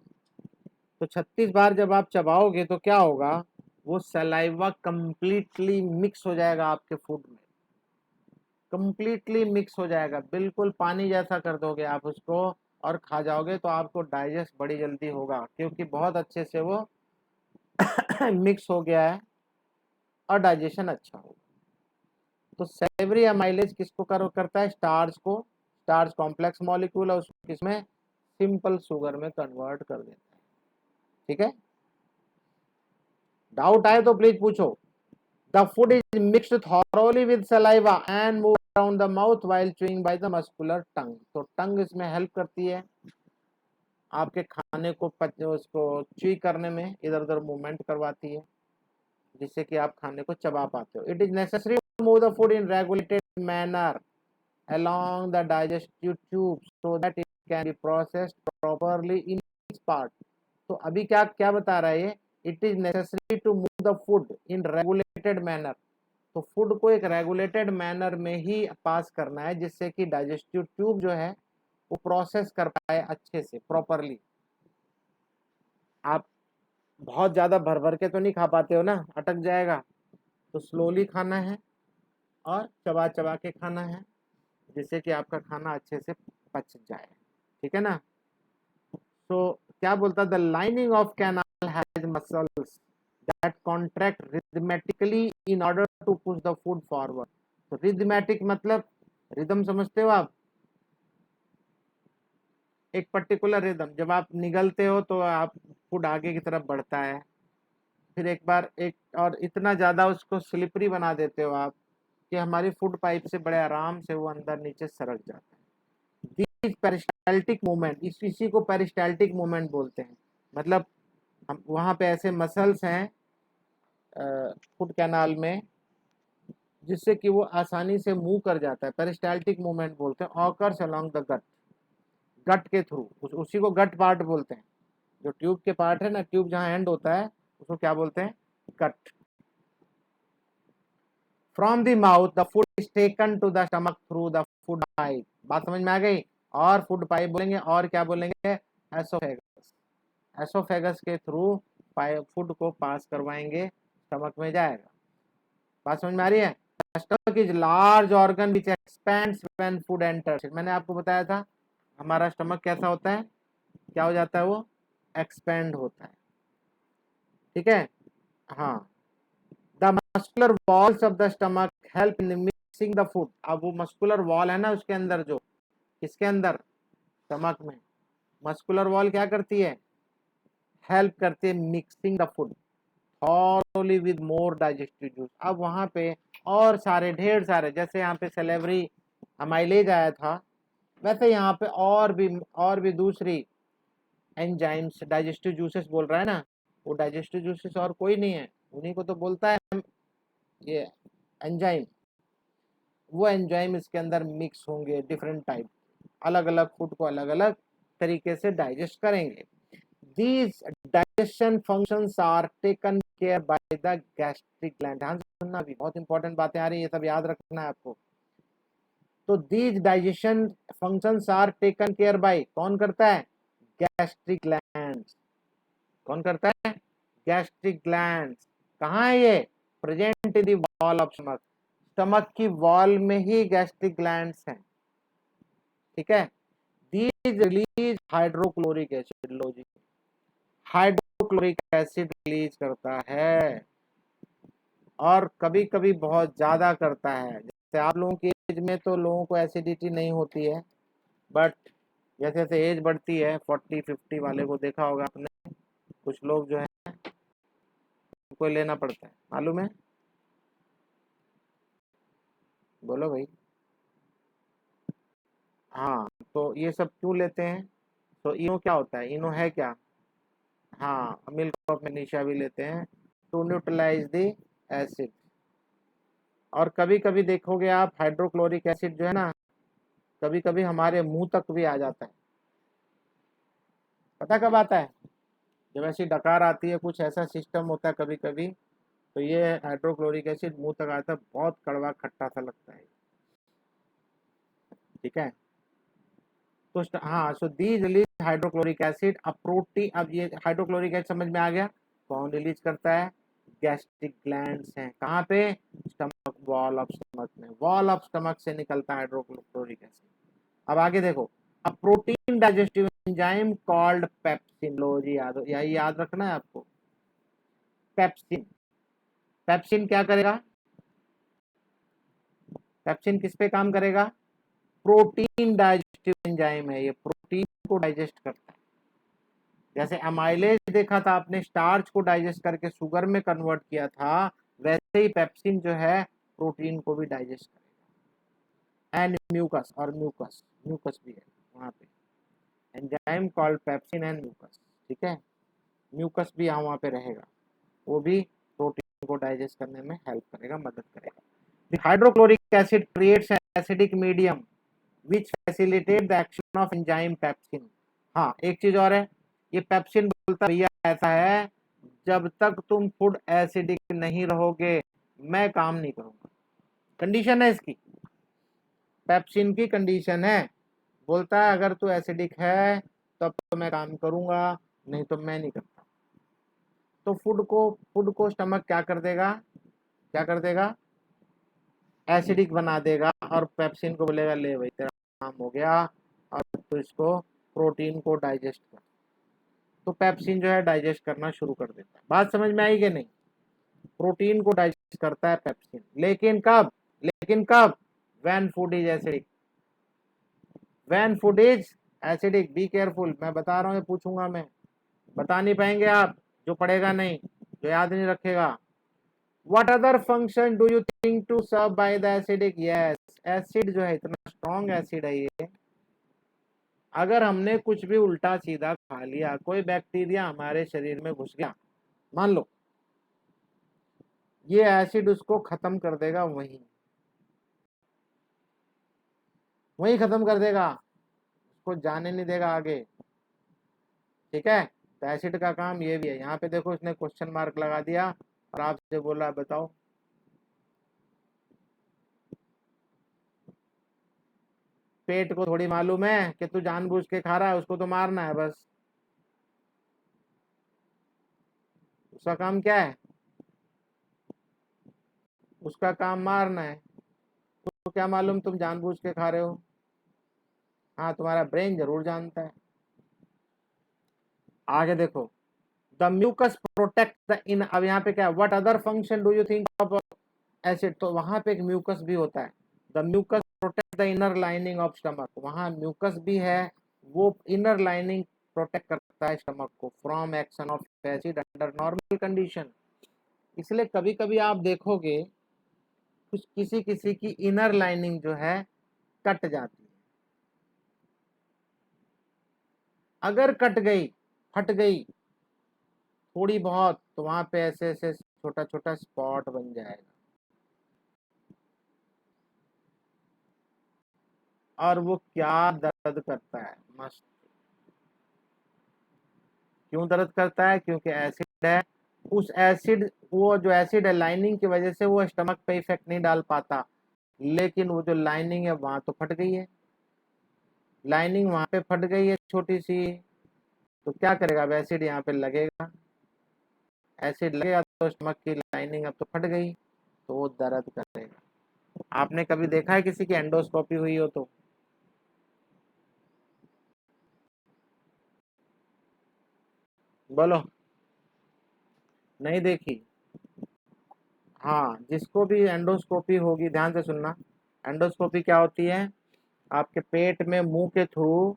तो 36 बार जब आप चबाओगे तो क्या होगा, वो सलाइवा कंप्लीटली मिक्स हो जाएगा आपके फूड में, कंप्लीटली मिक्स हो जाएगा, बिल्कुल पानी जैसा कर दोगे आप उसको और खा जाओगे, तो आपको डाइजेस्ट बड़ी जल्दी होगा क्योंकि बहुत अच्छे से वो मिक्स हो गया है और डाइजेशन अच्छा होगा। तो सेवरी अमाइलेज किसको करता है? स्टार्च को, स्टार्च कॉम्प्लेक्स मॉलिक्यूल और उसको किसमें, सिंपल शुगर में कन्वर्ट कर देता है। ठीक है, डाउट आए तो प्लीज पूछो। The food is mixed thoroughly with saliva and moved around the mouth while chewing by the muscular tongue. तो टंग इसमें हेल्प करती है आपके खाने को उसको च्यू करने में, इधर उधर मूवमेंट करवाती है जिससे कि आप खाने को चबा पाते हो। It is necessary to move the food in regulated manner along the digestive tube so that it can be processed properly in each part. तो अभी क्या क्या बता रहा है ये, it is necessary to move the food in regulated manner. तो food को एक रेगुलेटेड मैनर में ही पास करना है जिससे कि डाइजेस्टिव ट्यूब जो है वो प्रोसेस कर पाए अच्छे से प्रॉपरली। आप बहुत ज्यादा भर भर के तो नहीं खा पाते हो ना, अटक जाएगा, तो स्लोली खाना है और चबा चबा के खाना है जिससे कि आपका खाना अच्छे से पच जाए। ठीक है ना? तो क्या बोलता, the lining of canal has muscles that contract rhythmically in order to push the food forward. तो रिदमेटिक मतलब, रिदम समझते हो आप? एक पर्टिकुलर रिदम, जब आप निगलते हो तो आप फूड आगे की तरफ बढ़ता है, फिर एक बार एक और इतना ज्यादा उसको स्लिपरी बना देते हो आप कि हमारी फूड पाइप से बड़े आराम से वो अंदर नीचे सरक जाता है। दिस पेरिस्टाल्टिक मूवमेंट, इसी को पेरिस्टाल्टिक मूवमेंट बोलते हैं। मतलब हम वहां पे ऐसे मसल्स हैं फूड कैनाल में जिससे कि वो आसानी से मूव कर जाता है, पेरिस्टाल्टिक मूवमेंट बोलते हैं। ऑकर्स अलोंग द गट, गट के थ्रू, उसी को गट पार्ट बोलते हैं। जो ट्यूब के पार्ट है ना, ट्यूब जहाँ एंड होता है उसको क्या बोलते हैं, gut. From the mouth the food is taken to the stomach through the food pipe. बात समझ में आ गई? और फूड पाइप बोलेंगे और क्या बोलेंगे, एसोफेगस। एसोफेगस के थ्रू फूड को पास करवाएंगे, स्टमक में जाएगा। बात समझ में आ रही है? Stomach is large organ which expends when food enters. मैंने आपको बताया था हमारा स्टमक कैसा होता है, क्या हो जाता है, वो एक्सपेंड होता है। ठीक है, हाँ। The muscular walls of the stomach help in mixing the food. अब वो मस्कुलर वॉल है ना उसके अंदर, जो किसके अंदर, स्टमक में, मस्कुलर वॉल क्या करती है, हेल्प करती है mixing the food thoroughly with more digestive juice. अब वहां पे और सारे ढेर सारे, जैसे यहाँ पे सेलेवरी अमाइलेज आया था, वैसे यहाँ पे और भी दूसरी एंजाइम्स, डाइजेस्टिव जूसेस बोल रहा है ना, वो डाइजेस्टिव जूसेस और कोई नहीं है, उन्हीं को तो बोलता है ये एंजाइम। वो एंजाइम इसके अंदर मिक्स होंगे, डिफरेंट टाइप, अलग अलग फूड को अलग अलग तरीके से डाइजेस्ट करेंगे। These digestion functions are taken care by the gastric gland। ध्यान से सुनना, भी बहुत इंपॉर्टेंट बातें आ रही है, ये सब याद रखना है आपको। तो these digestion functions are taken care by, कौन करता है, गैस्ट्रिक ग्लैंड्स। कौन करता है, गैस्ट्रिक ग्लैंड्स। कहाँ है ये, present in the wall of stomach. Stomach की वॉल में ही गैस्ट्रिक ग्लैंड्स हैं। ठीक है, these release हाइड्रोक्लोरिक एसिड। लो जी, हाइड्रोक्लोरिक एसिड रिलीज करता है और कभी कभी बहुत ज्यादा करता है। जैसे आप लोगों की एज में तो लोगों को एसिडिटी नहीं होती है, बट जैसे जैसे एज बढ़ती है, 40-50 वाले को देखा होगा आपने, कुछ लोग जो है उनको लेना पड़ता है, मालूम है? बोलो भाई। हाँ, तो ये सब क्यों लेते हैं? तो इनो क्या होता है, इनो है क्या, हाँ, मिल्क ऑफ मैग्नीशिया भी लेते हैं टू न्यूट्रलाइज द एसिड। और कभी कभी देखोगे आप हाइड्रोक्लोरिक एसिड जो है ना, कभी कभी हमारे मुंह तक भी आ जाता है। पता कब आता है, जब ऐसी डकार आती है, कुछ ऐसा सिस्टम होता है कभी कभी, तो ये हाइड्रोक्लोरिक एसिड मुंह तक आता है, बहुत कड़वा खट्टा सा लगता है। ठीक है। तो हाँ, so these release hydrochloric acid, a protein. अब ये हाइड्रोक्लोरिक एसिड समझ में आ गया, कौन रिलीज करता है? गैस्ट्रिक ग्लैंड्स हैं, कहाँ पे? स्टमक, वॉल ऑफ स्टमक में, वॉल ऑफ स्टमक से निकलता है हाइड्रोक्लोरिक एसिड। अब आगे देखो, a protein digestive enzyme called pepsin. लो जी, यही याद रखना है आपको, पेप्सिन। पेप्सिन क्या करेगा? पेप्सिन किस पे काम करेगा? प्रोटीन डाइजेस्टिव एंजाइम है, ये प्रोटीन को डाइजेस्ट करता है। जैसे एमाइलेज देखा था आपने, स्टार्च को डाइजेस्ट करके शुगर में कन्वर्ट किया था, वैसे ही पेप्सिन जो है प्रोटीन को भी डाइजेस्ट करेगा। एंड म्यूकस, और म्यूकस, म्यूकस भी है वहां पे, enzyme called pepsin and mucus. ठीक है, म्यूकस भी यहाँ वहाँ पे रहेगा, वो भी प्रोटीन को डाइजेस्ट करने में हेल्प करेगा, मदद करेगा। Hydrochloric acid creates acidic medium which facilitate the action of enzyme pepsin. हाँ, एक चीज और है, ये पेप्सिन बोलता भैया ऐसा है, जब तक तुम फूड एसिडिक नहीं रहोगे मैं काम नहीं करूंगा। कंडीशन है इसकी, पेप्सिन की कंडीशन है, बोलता है अगर तू एसिडिक है तब तो मैं काम करूंगा, नहीं तो मैं नहीं करता। तो फूड को स्टमक क्या कर देगा? क्या कर देगा? एसिडिक बना देगा, और पेप्सिन को बोलेगा ले भाई तेरा काम हो गया, और तो इसको प्रोटीन को डाइजेस्ट कर। तो पेप्सिन जो है डाइजेस्ट करना शुरू कर देता है। बात समझ में आई कि नहीं? प्रोटीन को डाइजेस्ट करता है पेप्सिन, लेकिन कब? When food is acidic. When food is acidic, be careful, मैं बता रहा हूँ, ये पूछूंगा मैं, बता नहीं पाएंगे आप, जो पढ़ेगा नहीं, जो याद नहीं रखेगा। What other function do you think to serve by the acidic? Yes, acid जो है इतना स्ट्रॉन्ग एसिड है ये, अगर हमने कुछ भी उल्टा सीधा खा लिया, कोई बैक्टीरिया हमारे शरीर में घुस गया मान लो, ये एसिड उसको खत्म कर देगा, वहीं खत्म कर देगा, उसको जाने नहीं देगा आगे। ठीक है, तो एसिड का काम ये भी है। यहाँ पे देखो इसने क्वेश्चन मार्क लगा दिया और आपसे बोला बताओ, पेट को थोड़ी मालूम है कि तू जानबूझ के खा रहा है, उसको तो मारना है बस। उसका काम क्या है? उसका काम मारना है। तो क्या मालूम तुम जानबूझ के खा रहे हो? हाँ, तुम्हारा ब्रेन जरूर जानता है। आगे देखो, the mucus protect the in. अब यहाँ पे क्या, what other function do you think of acid? तो वहां पे एक म्यूकस भी होता है। The mucus protect the inner lining of stomach, वहां म्यूकस भी है, वो इनर लाइनिंग प्रोटेक्ट करता है स्टमक को from action of acid under normal condition. इसलिए कभी कभी आप देखोगे कुछ किसी किसी की इनर लाइनिंग जो है कट जाती है, अगर कट गई, फट गई थोड़ी बहुत, तो वहां पे ऐसे ऐसे छोटा छोटा स्पॉट बन जाएगा, और वो क्या दर्द करता है, मस्त। क्यों दर्द करता है? क्योंकि एसिड है। उस एसिड, वो जो एसिड है लाइनिंग की वजह से वो स्टमक पे इफेक्ट नहीं डाल पाता, लेकिन वो जो लाइनिंग है वहां तो फट गई है, लाइनिंग वहां पे फट गई है छोटी सी, तो क्या करेगा? अब एसिड यहाँ पे लगेगा, एसिड लगेगा तो स्टमक की लाइनिंग अब तो फट गई, तो वो दर्द करेगा। आपने कभी देखा है किसी की एंडोस्कोपी हुई हो तो? बोलो, नहीं देखी? हाँ, जिसको भी एंडोस्कोपी होगी ध्यान से सुनना। एंडोस्कोपी क्या होती है? आपके पेट में मुंह के थ्रू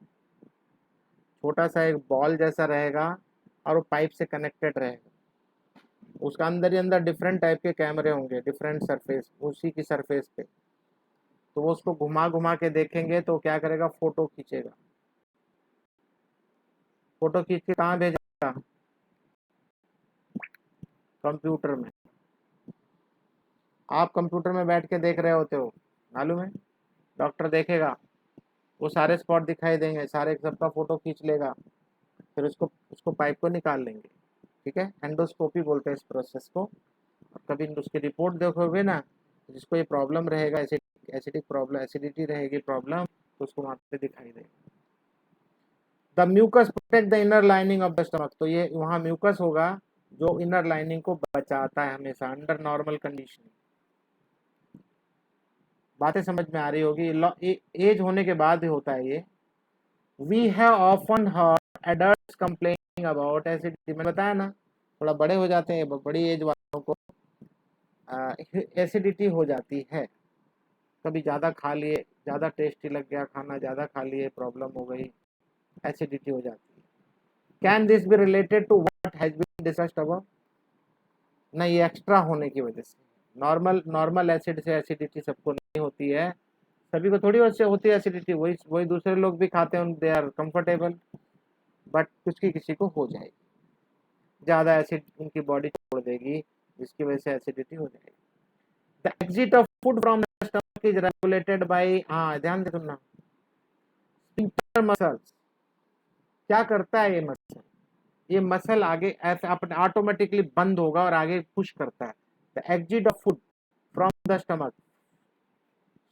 छोटा सा एक बॉल जैसा रहेगा, और वो पाइप से कनेक्टेड रहेगा, उसका अंदर ही अंदर डिफरेंट टाइप के कैमरे होंगे, डिफरेंट सरफेस, उसी की सरफेस पे, तो वो उसको घुमा घुमा के देखेंगे, तो क्या करेगा? फोटो खींचेगा। फोटो खींच के कहाँ भेजेगा? कंप्यूटर में। आप कंप्यूटर में बैठ के देख रहे होते हो, मालूम है? डॉक्टर देखेगा, वो सारे स्पॉट दिखाई देंगे, सारे सबका फोटो खींच लेगा, फिर उसको पाइप को निकाल लेंगे। ठीक है, एंडोस्कोपी बोलते हैं इस प्रोसेस को। कभी उसकी रिपोर्ट देखोगे ना, जिसको ये प्रॉब्लम रहेगा, एसिडिक प्रॉब्लम, एसिडिटी रहेगी प्रॉब्लम, तो उसको वहां पे दिखाई देगा। The mucus protect the inner lining of the stomach, तो ये वहां म्यूकस होगा जो इनर लाइनिंग को बचाता है हमेशा अंडर नॉर्मल कंडीशन। बातें समझ में आ रही होगी, एज होने के बाद ही होता है ये। We have often heard adults complaining about acidity, मैंने बताया ना, थोड़ा बड़े हो जाते हैं, बड़ी एज वालों को एसिडिटी हो जाती है। कभी ज़्यादा खा लिए, ज़्यादा टेस्टी लग गया खाना, ज़्यादा खा लिए, प्रॉब्लम हो गई, एसिडिटी हो जाती है। Can this be related to what has been discussed above? नहीं, ये एक्स्ट्रा होने की वजह से। नॉर्मल एसिड से एसिडिटी सबको नहीं होती है, सभी को थोड़ी होती है एसिडिटी, वही वही दूसरे लोग भी खाते हैं, दे आर कंफर्टेबल, बट किसी को हो जाएगी, ज़्यादा एसिड उनकी बॉडी छोड़ देगी जिसकी वजह से एसिडिटी हो जाएगी। The exit of food from the stomach is regulated bye, हाँ ध्यान से सुनना, स्फिंक्टर मसल्स। क्या करता है ये मसल आगे ऐसे अपने ऑटोमेटिकली बंद होगा और आगे पुश करता है। The exit of food from the stomach,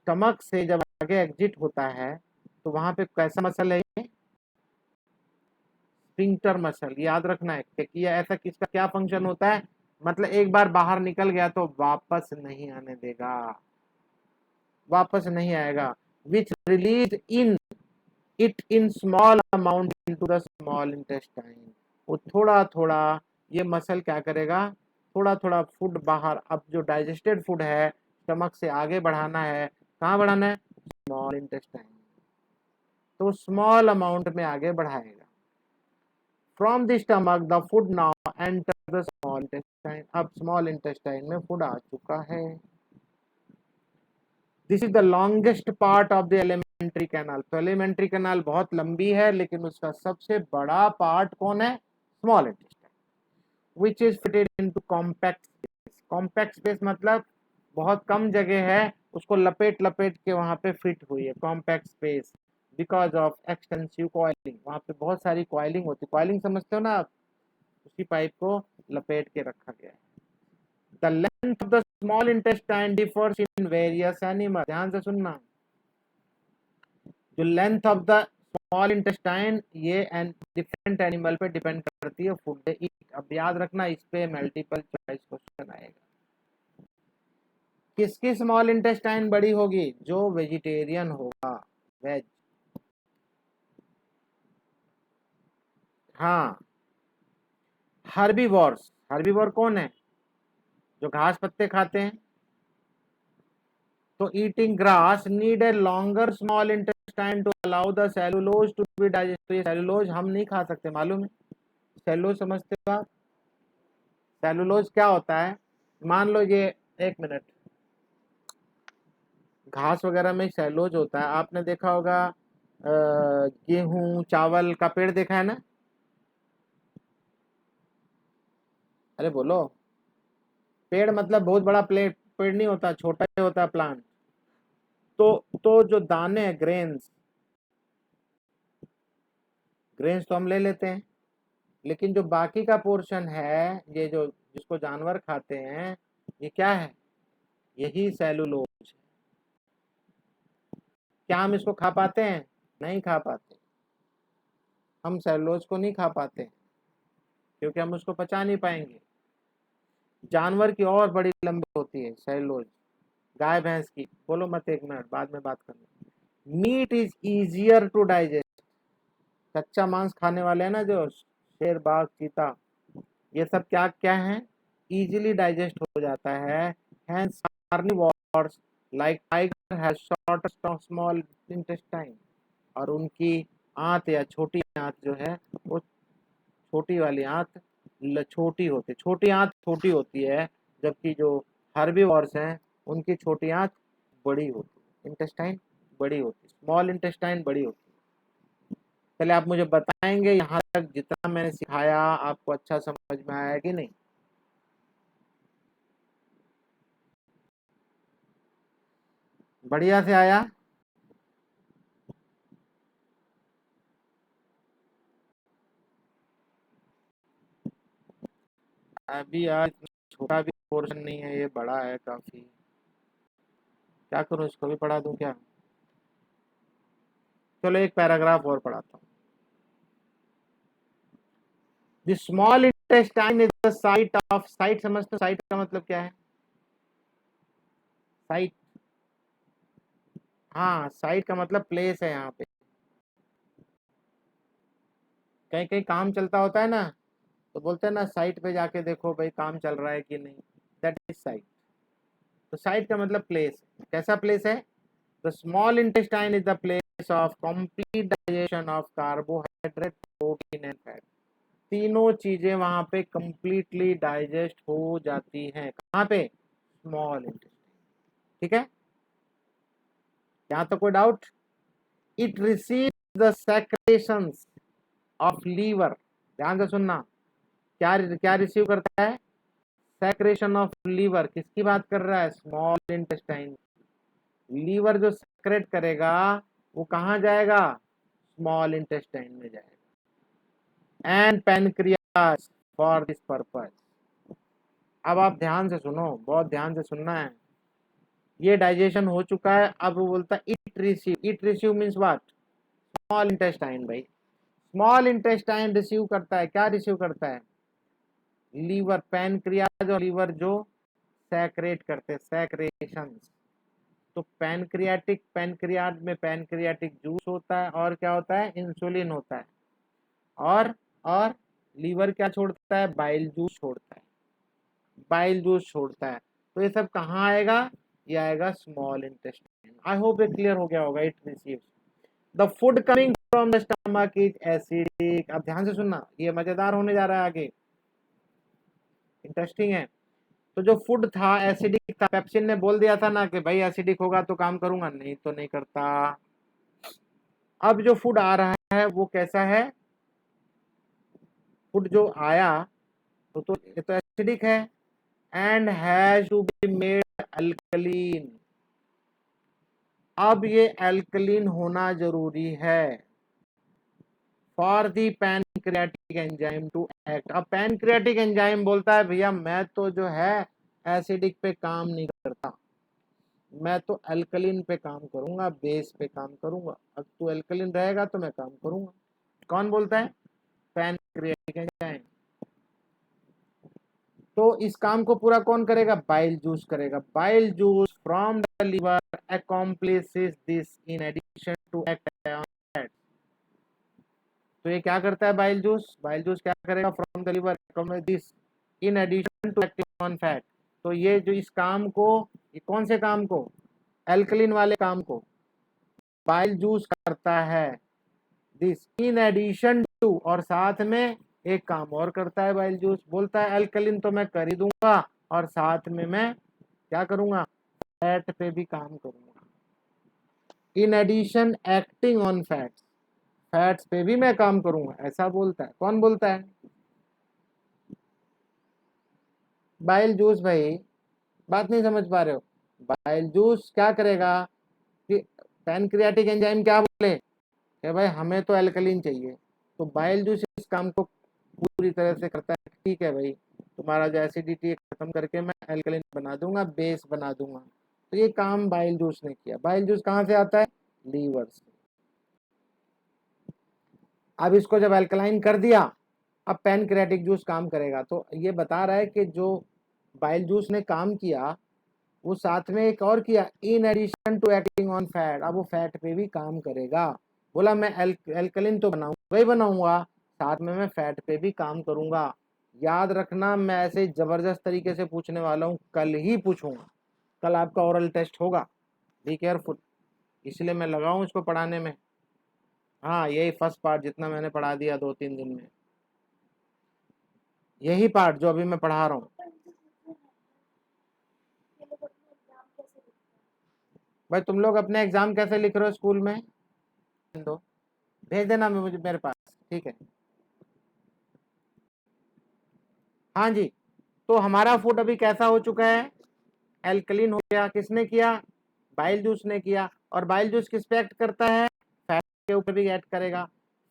stomach से जब आगे एग्जिट होता है तो वहां पे कैसा मसल है ये? Sphincter muscle. याद रखना है कि ऐसा किसका क्या फंक्शन होता है, मतलब एक बार बाहर निकल गया तो वापस नहीं आने देगा, वापस नहीं आएगा। विच release in it in small amount into the small intestine, वो थोड़ा थोड़ा ये मसल क्या करेगा, थोड़ा थोड़ा फूड बाहर, अब जो डाइजेस्टेड फूड है स्टमक से आगे बढ़ाना है, कहाँ बढ़ाना है? स्मॉल इंटेस्टाइन, तो स्मॉल अमाउंट में आगे बढ़ाएगा। From the stomach the food now enter the small intestine, अब स्मॉल इंटेस्टाइन में फूड आ चुका है। This is the longest part of the alimentary canal, तो एलिमेंट्री कैनाल बहुत लंबी है लेकिन उसका सबसे बड़ा पार्ट कौन है? Small intestine, which is fitted into compact space. Compact space मतलब बहुत कम जगह है, उसको लपेट लपेट के वहां पे फिट हुई है compact space, because of extensive coiling, वहां पे बहुत सारी कॉइलिंग होती है, कॉइलिंग समझते हो ना आप, उसी पाइप को लपेट के रखा गया है। The length of the small intestine differs in various animals, ध्यान से सुनना, जो length of the small intestine ये डिफरेंट एनिमल पे डिपेंड करती है फूड दे ईट। अब याद रखना, इस पे मल्टीपल चॉइस क्वेश्चन आएगा। किसकी स्मॉल इंटेस्टाइन बड़ी होगी? जो वेजिटेरियन होगा, वेज। हाँ, हर्बीवोर्स, हर्बीवोर कौन है? जो घास पत्ते खाते हैं, तो eating grass need a longer small intestine to allow the cellulose to be digest. तो ये सेलुलोज हम नहीं खा सकते, मालूम है? सेलुलोज समझते हो आप? सेलुलोज क्या होता है? मान लो ये, एक मिनट, घास वगैरह में सेलुलोज होता है, आपने देखा होगा गेहूं चावल का पेड़ देखा है ना? अरे बोलो, पेड़ मतलब बहुत बड़ा पेड़ नहीं होता, छोटा ही होता है प्लांट। तो जो दाने हैं, ग्रेन्स, ग्रेन्स तो हम ले लेते हैं, लेकिन जो बाकी का पोर्शन है, ये जो जिसको जानवर खाते हैं, ये क्या है? यही सेलुलोज। क्या हम इसको खा पाते हैं? नहीं खा पाते, हम सेलुलोज को नहीं खा पाते क्योंकि हम उसको पचा नहीं पाएंगे। जानवर की और बड़ी लंबी होती है सेलुलोज, गाय भैंस की। बोलो मत, एक मिनट, बाद में बात करना। Meat is easier to digest, कच्चा मांस खाने वाले हैं ना, जो शेर बाघ चीता, ये सब क्या क्या है? इजीली डाइजेस्ट हो जाता है। Hence carnivores like tiger has short small intestine, और उनकी आंत या छोटी आंत जो है, वो छोटी वाली आंत छोटी होती है, छोटी आंत छोटी होती है, जबकि जो हर्बीवोर्स हैं उनकी छोटी आंत बड़ी होती है, इंटेस्टाइन बड़ी होती है, स्मॉल इंटेस्टाइन बड़ी होती है। पहले आप मुझे बताएंगे यहाँ तक जितना मैंने सिखाया आपको अच्छा समझ में आया कि नहीं? बढ़िया से आया? अभी यार छोटा भी पोर्शन नहीं है, ये बड़ा है काफी, क्या करूँ, इसको भी पढ़ा दूं क्या? चलो एक पैराग्राफ और पढ़ाता हूँ। The small intestine is the site of, site समझते हो? साइट का मतलब क्या है? साइट, हाँ साइट का मतलब प्लेस है। यहाँ पे कहीं कहीं काम चलता होता है ना, तो बोलते हैं ना साइट पे जाके देखो भाई काम चल रहा है कि नहीं, दैट इज साइट। तो साइट का मतलब प्लेस। कैसा प्लेस है? The small intestine is the place of complete digestion of carbohydrate, protein and fat. तीनों चीजें वहां पे कंप्लीटली डाइजेस्ट हो जाती हैं। कहाँ पे? Small intestine. ठीक है, यहाँ तो कोई doubt? It receive the secretions of liver, ध्यान से सुनना, क्या क्या रिसीव करता है? Secretion of liver. किसकी बात कर रहा है? Small intestine. लीवर जो सेक्रेट करेगा वो कहाँ जाएगा? स्मॉल इंटेस्टाइन में जाएगा। And pancreas for this purpose. अब आप ध्यान से सुनो, बहुत ध्यान से सुनना है। ये डाइजेशन हो चुका है, अब वो बोलता है it receive. It receive means what? Small intestine भाई। स्मॉल इंटेस्टाइन रिसीव करता है, क्या रिसीव करता है? लीवर, पैनक्रियाज और लीवर जो सैक्रेट करते हैं, सैक्रेशंस। तो पैनक्रियाटिक, पैनक्रियाज में पैनक्रियाटिक जूस होता है, और क्या होता है? इंसुलिन होता है। और लीवर क्या छोड़ता है? बाइल जूस छोड़ता है, बाइल जूस छोड़ता है। तो ये सब कहाँ आएगा? ये आएगा स्मॉल इंटेस्टाइन। आई होप ये क्लियर हो गया होगा। It receives the food coming from the stomach is acidic. अब ध्यान से सुनना, ये मजेदार होने जा रहा है आगे, इंटरेस्टिंग है। तो जो फूड था एसिडिक था, पेप्सिन ने बोल दिया था ना कि भाई एसिडिक होगा तो काम करूंगा, नहीं तो नहीं करता। अब जो फूड आ रहा है वो कैसा है? फूड जो आया तो ये तो एसिडिक है, and has to be made alkaline. अब ये अल्कलीन होना जरूरी है for the pancreatic enzyme to act. अब पैनक्रियाटिक एंजाइम बोलता है भैया मैं तो जो है एसिडिक पे काम नहीं करता, मैं तो अल्कलीन पे काम करूंगा, बेस पे काम करूंगा। अब तू अल्कलीन रहेगा तो मैं काम करूंगा। कौन बोलता है? Pancreatic enzyme. तो इस काम को पूरा कौन करेगा? बाइल जूस करेगा। Bile juice from the liver accomplishes this in addition to act on fat. तो ये क्या करता है बाइल जूस? बाइल जूस क्या करेगा? From the liver this in addition to acting on fat. तो ये जो इस काम को, ये कौन से काम को? एल्कलिन वाले काम को बाइल जूस करता है। दिस इन एडिशन टू, और साथ में एक काम और करता है बाइल जूस। बोलता है एल्कलिन तो मैं कर ही दूंगा, और साथ में मैं क्या करूंगा? फैट पे भी काम करूंगा। In addition acting on fats, fats पे भी मैं काम करूंगा, ऐसा बोलता है। कौन बोलता है? बाइल जूस भाई। बात नहीं समझ पा रहे हो? बाइल जूस क्या करेगा कि पैनक्रियाटिक एंजाइम क्या बोले कि भाई हमें तो एल्कलीन चाहिए, तो बाइल जूस इस काम को पूरी तरह से करता है। ठीक है भाई, तुम्हारा जो एसिडिटी खत्म करके मैं एल्कलीन बना दूंगा, बेस बना दूंगा। तो ये काम बाइल जूस ने किया। बाइल जूस कहाँ से आता है? लीवर से। अब इसको जब अल्कलाइन कर दिया, अब पैनक्रियाटिक जूस काम करेगा। तो ये बता रहा है कि जो बाइल जूस ने काम किया वो साथ में एक और किया, in addition to acting on fat. अब वो फैट पे भी काम करेगा। बोला मैं एल्कलिन तो बनाऊंगा ही बनाऊंगा, साथ में मैं फैट पे भी काम करूंगा। याद रखना, मैं ऐसे जबरदस्त तरीके से पूछने वाला हूँ, कल ही पूछूंगा। कल आपका ओरल टेस्ट होगा, बी केयरफुल। इसलिए मैं लगाऊं इसको पढ़ाने में। हाँ, यही फर्स्ट पार्ट जितना मैंने पढ़ा दिया 2-3 दिन में, यही पार्ट जो अभी मैं पढ़ा रहा हूँ। भाई तुम लोग अपने एग्जाम कैसे लिख रहे हो स्कूल में? दो भेज देना मुझे मेरे पास, ठीक है? हाँ जी। तो हमारा फूड अभी कैसा हो चुका है? एल्कलीन हो गया। किसने किया? बाइल जूस ने किया। और बाइल जूस किस पे एक्ट करता है? फैट के ऊपर भी एक्ट करेगा।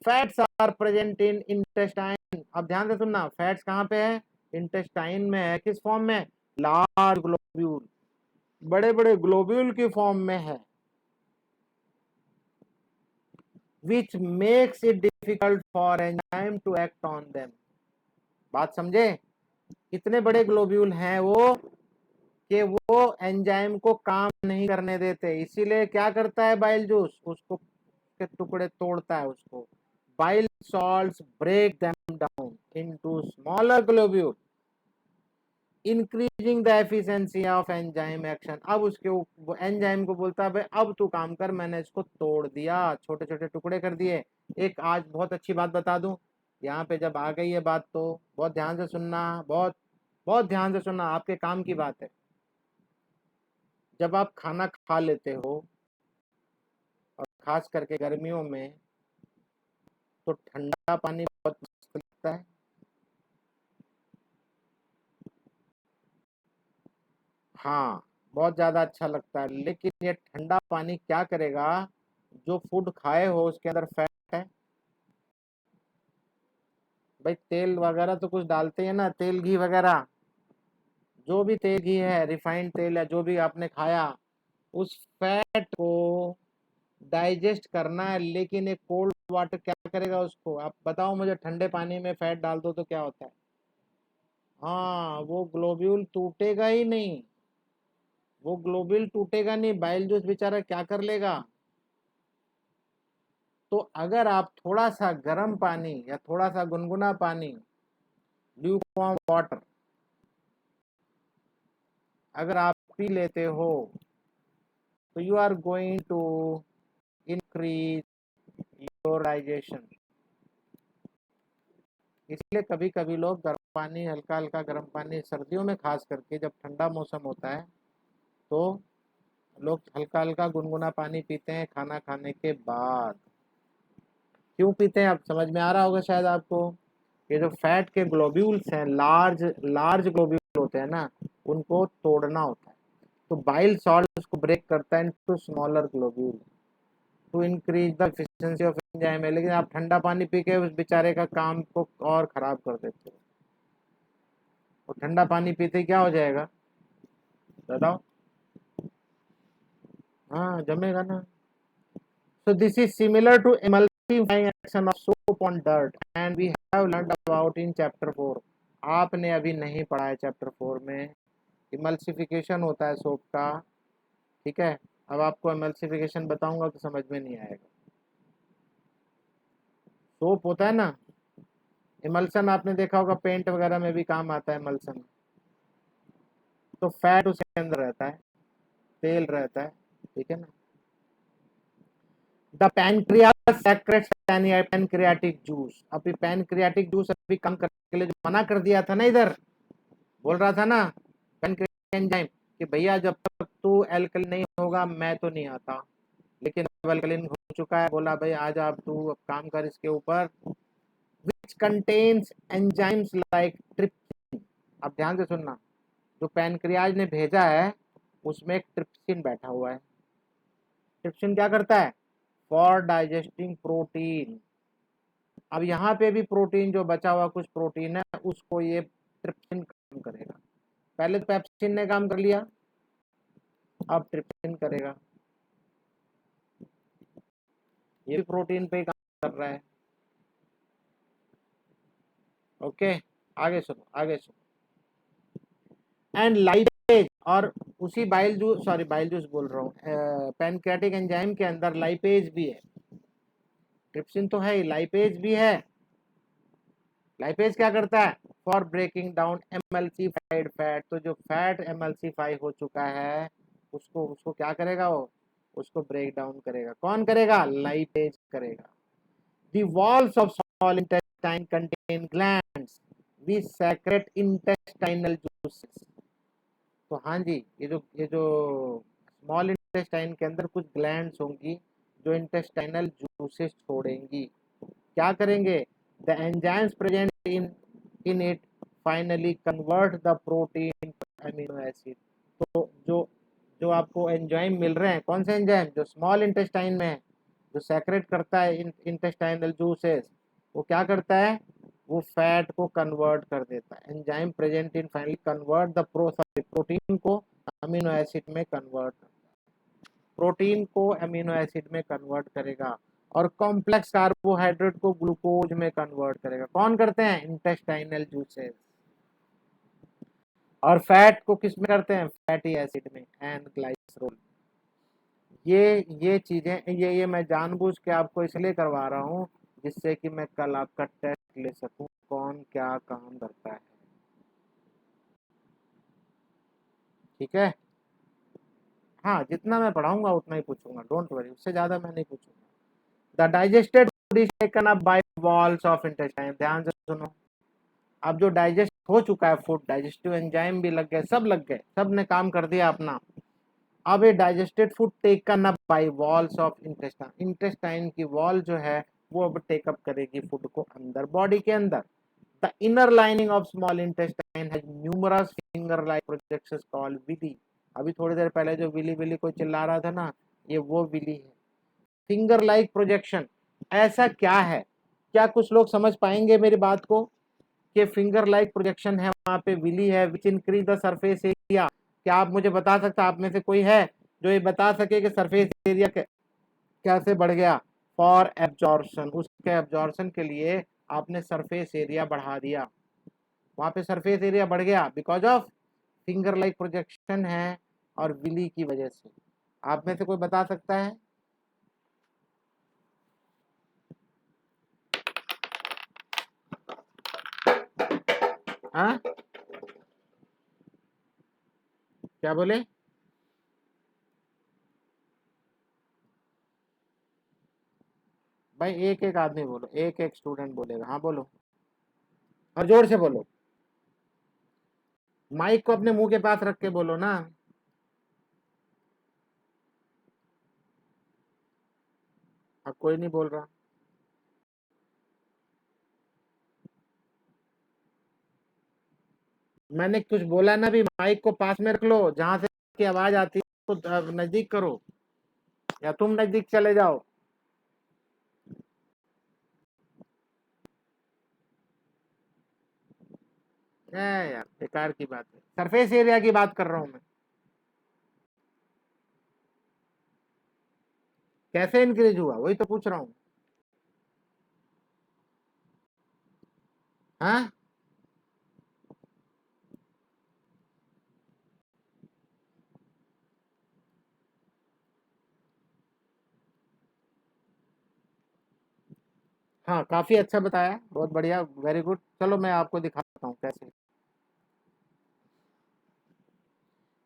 Fats are present in intestine. अब ध्यान से सुनना, फैट्स कहाँ पे है? इंटेस्टाइन में है। किस फॉर्म में? लार्ज ग्लोब्यूल, बड़े बड़े ग्लोब्यूल की फॉर्म में है। which makes it difficult for enzyme to act on them। बात समझे? इतने बड़े ग्लोब्यूल हैं वो कि वो एंजाइम को काम नहीं करने देते, इसीलिए क्या करता है बाइल जूस, उसको के टुकड़े तोड़ता है उसको। Bile salts break them down into smaller globule increasing the efficiency of enzyme action. अब उसके एंजाइम को बोलता है भाई अब तू काम कर, मैंने इसको तोड़ दिया, छोटे छोटे टुकड़े कर दिए। एक आज बहुत अच्छी बात बता दूं, यहाँ पे जब आ गई है बात तो बहुत ध्यान से सुनना, बहुत बहुत ध्यान से सुनना, आपके काम की बात है। जब आप खाना खा लेते हो और खास करके गर्मियों में, तो ठंडा पानी बहुत मस्त लगता है। हाँ, बहुत ज़्यादा अच्छा लगता है, लेकिन ये ठंडा पानी क्या करेगा, जो फूड खाए हो उसके अंदर फैट है भाई, तेल वगैरह तो कुछ डालते हैं ना, तेल घी वगैरह, जो भी तेल घी है, रिफाइंड तेल है, जो भी आपने खाया, उस फैट को डाइजेस्ट करना है, लेकिन एक कोल्ड वाटर क्या करेगा उसको, आप बताओ मुझे, ठंडे पानी में फैट डाल दो तो क्या होता है? हाँ, वो ग्लोब्यूल टूटेगा ही नहीं, वो ग्लोब्यूल टूटेगा नहीं, बाइल जूस बेचारा क्या कर लेगा। तो अगर आप थोड़ा सा गर्म पानी या थोड़ा सा गुनगुना पानी, ल्यूकवार्म वाटर, अगर आप पी लेते हो तो you are going to increase your digestion. इसलिए कभी कभी लोग गर्म पानी, हल्का हल्का गर्म पानी, सर्दियों में खास करके जब ठंडा मौसम होता है तो लोग हल्का हल्का गुनगुना पानी पीते हैं खाना खाने के बाद। क्यों पीते हैं, अब समझ में आ रहा होगा शायद आपको। ये जो फैट के ग्लोब्यूल्स हैं, लार्ज लार्ज ग्लोब्यूल होते हैं ना, उनको तोड़ना होता है। तो बाइल सॉल्ट उसको ब्रेक करता है into smaller globule to increase the efficiency of enzyme है। लेकिन आप ठंडा पानी पी के उस बेचारे का काम को और खराब कर देते हो। तो ठंडा पानी पीते क्या हो जाएगा बताओ? हाँ, जमेगा ना। So this is similar to emulsifying action of soap on dirt and we have learned about in chapter 4। आपने अभी नहीं पढ़ा है चैप्टर 4 में, इमल्सिफिकेशन होता है सोप का, ठीक है। अब आपको इमल्सिफिकेशन बताऊंगा तो समझ में नहीं आएगा। सोप होता है ना, इमल्सन आपने देखा होगा, पेंट वगैरह में भी काम आता है इमल्सन। तो फैट उसके अंदर रहता है, तेल रहता है, ठीक है ना। The pancreas secrets pancreatic juice. अभी पैनक्रियाटिक जूस अभी काम करने के लिए जो मना कर दिया था ना, इधर बोल रहा था ना पैनक्रियाटिक एंजाइम कि भैया जब तक तू एल्कलिन नहीं होगा मैं तो नहीं आता, लेकिन अब एल्कलिन हो चुका है, बोला भाई आज आप तू अब काम कर इसके ऊपर। Which contains enzymes like trypsin. अब ध्यान से सुनना, जो पैनक्रियाज ने भेजा है उसमें एक ट्रिप्सिन बैठा हुआ है। ट्रिप्सिन क्या करता है, फॉर डाइजेस्टिंग प्रोटीन। अब यहाँ पे भी प्रोटीन जो बचा हुआ कुछ प्रोटीन है उसको ये ट्रिप्सिन काम करेगा। पहले तो पेप्सिन ने काम कर लिया, अब ट्रिप्सिन करेगा। ये भी प्रोटीन पे ही काम कर रहा है। ओके, आगे सुनो, आगे सुनो। एंड लाइपेज, और उसी bile juice, sorry bile juice बोल रहा हूँ, पैनक्रियाटिक एंजाइम के अंदर लाइपेज भी है। ट्रिप्सिन तो है ही, लाइपेज भी है। लाइपेज क्या करता है, फॉर ब्रेकिंग डाउन एमल्सिफाइड फैट। तो जो फैट एमल्सिफाई हो चुका है उसको उसको क्या करेगा, वो उसको ब्रेक डाउन करेगा। कौन करेगा, लाइपेज करेगा। The walls of small intestine contain glands which secrete intestinal juices. तो हाँ जी, ये जो स्मॉल इंटेस्टाइन के अंदर कुछ ग्लैंड्स होंगी जो इंटेस्टाइनल जूसेस छोड़ेंगी। क्या करेंगे, the enzymes present in it finally convert the protein amino acid. तो जो आपको एंजाइम मिल रहे हैं, कौन से एंजाइम, जो स्मॉल इंटेस्टाइन में है, जो सेक्रेट करता है इंटेस्टाइनल जूसेस, वो क्या करता है, वो फैट को कन्वर्ट कर देता है। Enzyme present in finally convert the protein को अमीनो एसिड में कन्वर्ट, प्रोटीन को अमीनो एसिड में कन्वर्ट करेगा। और कॉम्प्लेक्स कार्बोहाइड्रेट को ग्लूकोज में कन्वर्ट करेगा। कौन करते हैं? Intestinal juices. और फैट को किस में करते हैं? फैटी एसिड में, एंड ग्लाइसरोल। ये चीजें ये मैं जानबूझ के आपको इसलिए करवा रहा हूँ जिससे कि मैं कल आपका टेस्ट ले सकूं कौन क्या काम करता है। ठीक है? हाँ, जितना मैं पढ़ाऊंगा उतना ही पूछूंगा, डोंट वरी, उससे ज्यादा मैं नहीं पूछूंगा। The digested food is taken up by walls of intestine. ध्यान से सुनो, अब जो डाइजेस्ट हो चुका है फूड, डाइजेस्टिव एंजाइम भी लग गए, सब लग गए, सब ने काम कर दिया अपना। अब ये digested food taken up by walls of intestine, intestine की वॉल जो है वो अब टेकअप करेगी फूड को अंदर, बॉडी के अंदर। The inner lining of small intestine has numerous finger like projections called villi. अभी थोड़ी देर पहले जो विली विली कोई चिल्ला रहा था ना, ये वो विली है। फिंगर लाइक प्रोजेक्शन ऐसा क्या है? क्या कुछ लोग समझ पाएंगे मेरी बात को कि फिंगर लाइक प्रोजेक्शन है, वहां पे विली है, विच इंक्रीज द सरफेस एरिया? क्या आप मुझे बता सकते, आप में से कोई है जो ये बता सके कि सरफेस एरिया कैसे बढ़ गया? फॉर एब्जॉर्प्शन, उसके एब्जॉर्प्शन के लिए आपने सरफेस एरिया बढ़ा दिया, वहां पे सरफेस एरिया बढ़ गया because of finger like projection है और विली की वजह से। आप में से कोई बता सकता है? हाँ, क्या बोले? भाई एक एक आदमी बोलो, एक एक स्टूडेंट बोलेगा। हाँ बोलो, और जोर से बोलो, माइक को अपने मुंह के पास रख के बोलो ना। अब कोई नहीं बोल रहा। मैंने कुछ बोला ना, भी माइक को पास में रख लो, जहां से की आवाज आती है तो नजदीक करो, या तुम नजदीक चले जाओ। है यार, बेकार की बात है, सरफेस एरिया की बात कर रहा हूं मैं। कैसे इंक्रीज हुआ वही तो पूछ रहा हूँ। हाँ, हाँ, काफी अच्छा बताया, बहुत बढ़िया, वेरी गुड। चलो मैं आपको दिखाता हूँ कैसे।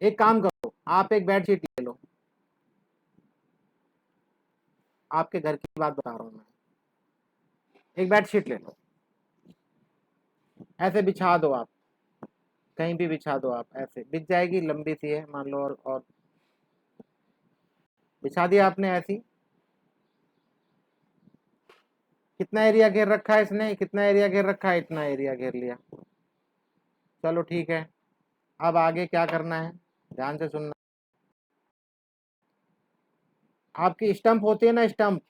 एक काम करो, आप एक बेडशीट ले लो, आपके घर की बात बता रहा हूँ मैं। एक बेडशीट ले लो, ऐसे बिछा दो आप, कहीं भी बिछा दो आप, ऐसे बिछ जाएगी, लंबी सी है मान लो, और बिछा दिया आपने ऐसी। कितना एरिया घेर रखा है इसने? कितना एरिया घेर रखा है? इतना एरिया घेर लिया। चलो ठीक है, अब आगे क्या करना है, ध्यान से सुनना। आपकी स्टंप होती है ना, स्टंप,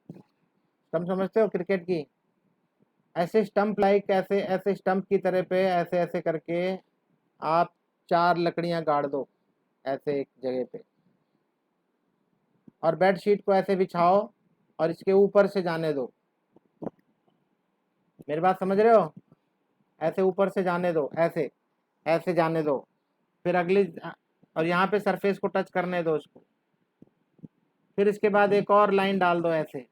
स्टंप समझते हो क्रिकेट की? ऐसे स्टंप लाइक, ऐसे ऐसे स्टंप की तरह पे ऐसे ऐसे करके आप चार लकड़ियां गाड़ दो ऐसे एक जगह पे, और बेड शीट को ऐसे बिछाओ और इसके ऊपर से जाने दो। मेरी बात समझ रहे हो? ऐसे ऊपर से जाने दो, ऐसे ऐसे जाने दो, फिर अगली, और यहाँ पे सरफेस को टच करने दो उसको, फिर इसके बाद एक और लाइन डाल दो ऐसे,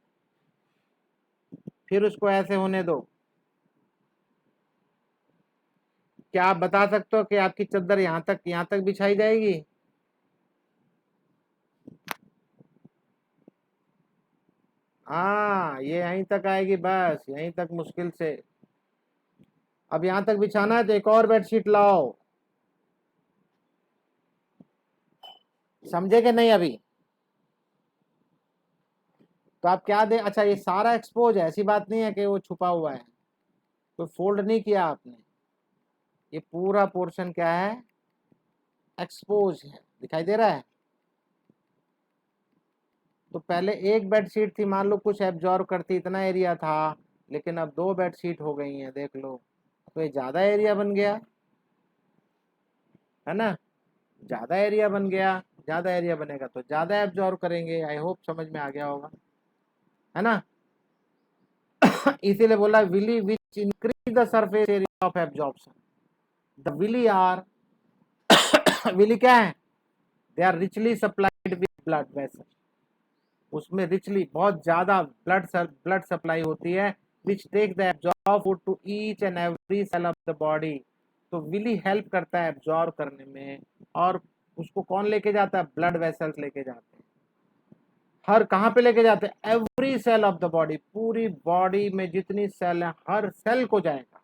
फिर उसको ऐसे होने दो। क्या आप बता सकते हो कि आपकी चद्दर यहाँ तक बिछाई जाएगी? हाँ, ये यहीं तक आएगी, बस यहीं तक मुश्किल से। अब यहाँ तक बिछाना है तो एक और बेडशीट लाओ। समझे कि नहीं अभी? तो आप क्या दे, अच्छा ये सारा एक्सपोज है, ऐसी बात नहीं है कि वो छुपा हुआ है, कोई फोल्ड नहीं किया आपने, ये पूरा पोर्शन क्या है? एक्सपोज है, दिखाई दे रहा है। तो पहले एक बेडशीट थी, मान लो कुछ एब्जॉर्व करती, इतना एरिया था, लेकिन अब दो बेडशीट हो गई हैं, देख लो, तो ये ज्यादा एरिया बन गया है ना, ज्यादा एरिया बन गया। ज्यादा एरिया बनेगा तो ज्यादा एब्जॉर्ब करेंगे। आई होप समझ में आ गया होगा, है ना। इसीलिए बोला villi which increase the surface area of absorption. The villi are villi क्या है, they are richly supplied with blood vessel. उसमें रिचली बहुत ज्यादा ब्लड सप्लाई होती है, which take the absorb food to each and every cell of the body. तो villi help करता है एब्जॉर्ब करने में, और उसको कौन लेके जाता है, ब्लड वेसल्स लेके जाते हैं। हर कहाँ पे लेके जाते हैं, every cell of the body, पूरी बॉडी में जितनी सेल है हर सेल को जाएगा।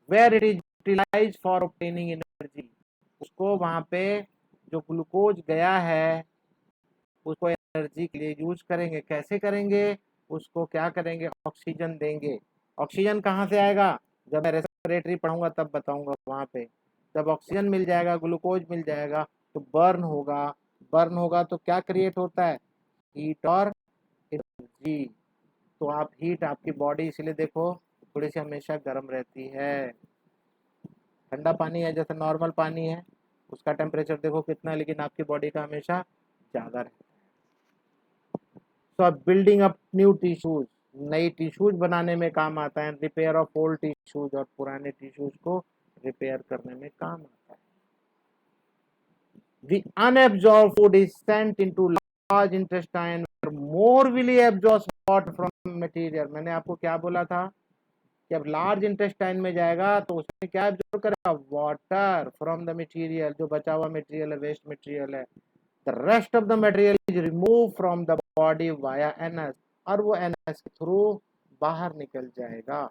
Where it is utilize for obtaining energy. उसको वहां पे जो ग्लूकोज गया है उसको एनर्जी के लिए यूज करेंगे। कैसे करेंगे, उसको क्या करेंगे, ऑक्सीजन देंगे। ऑक्सीजन कहाँ से आएगा, जब मैं रेस्पिरेटरी पढ़ूंगा तब बताऊंगा वहां पे। जब ऑक्सीजन मिल जाएगा, ग्लूकोज मिल जाएगा, तो बर्न होगा। बर्न होगा तो क्या क्रिएट होता है, हीट और एनर्जी। तो आप हीट, आपकी बॉडी इसलिए देखो थोड़ी सी हमेशा गर्म रहती है। ठंडा पानी है, जैसे नॉर्मल पानी है, उसका टेम्परेचर देखो कितना है, लेकिन आपकी बॉडी का हमेशा ज़्यादा रहता है। तो अब बिल्डिंग अप न्यू टिश्यूज, नई टिश्यूज बनाने में काम आता है। रिपेयर ऑफ ओल्ड टिश्यूज, और पुराने टिश्यूज को रिपेयर करने में काम आता है। The unabsorbed food is sent into large intestine where more will absorb water from material। मैंने आपको क्या बोला था कि अब लार्ज इंटेस्टाइन में जाएगा तो उसमें क्या एब्जॉर्ब करेगा, वाटर फ्रॉम द मटेरियल, जो बचा हुआ मटेरियल है, वेस्ट मटेरियल है। The rest of the material is remove from the body via NS, और वो एनएस के थ्रू बाहर निकल जाएगा।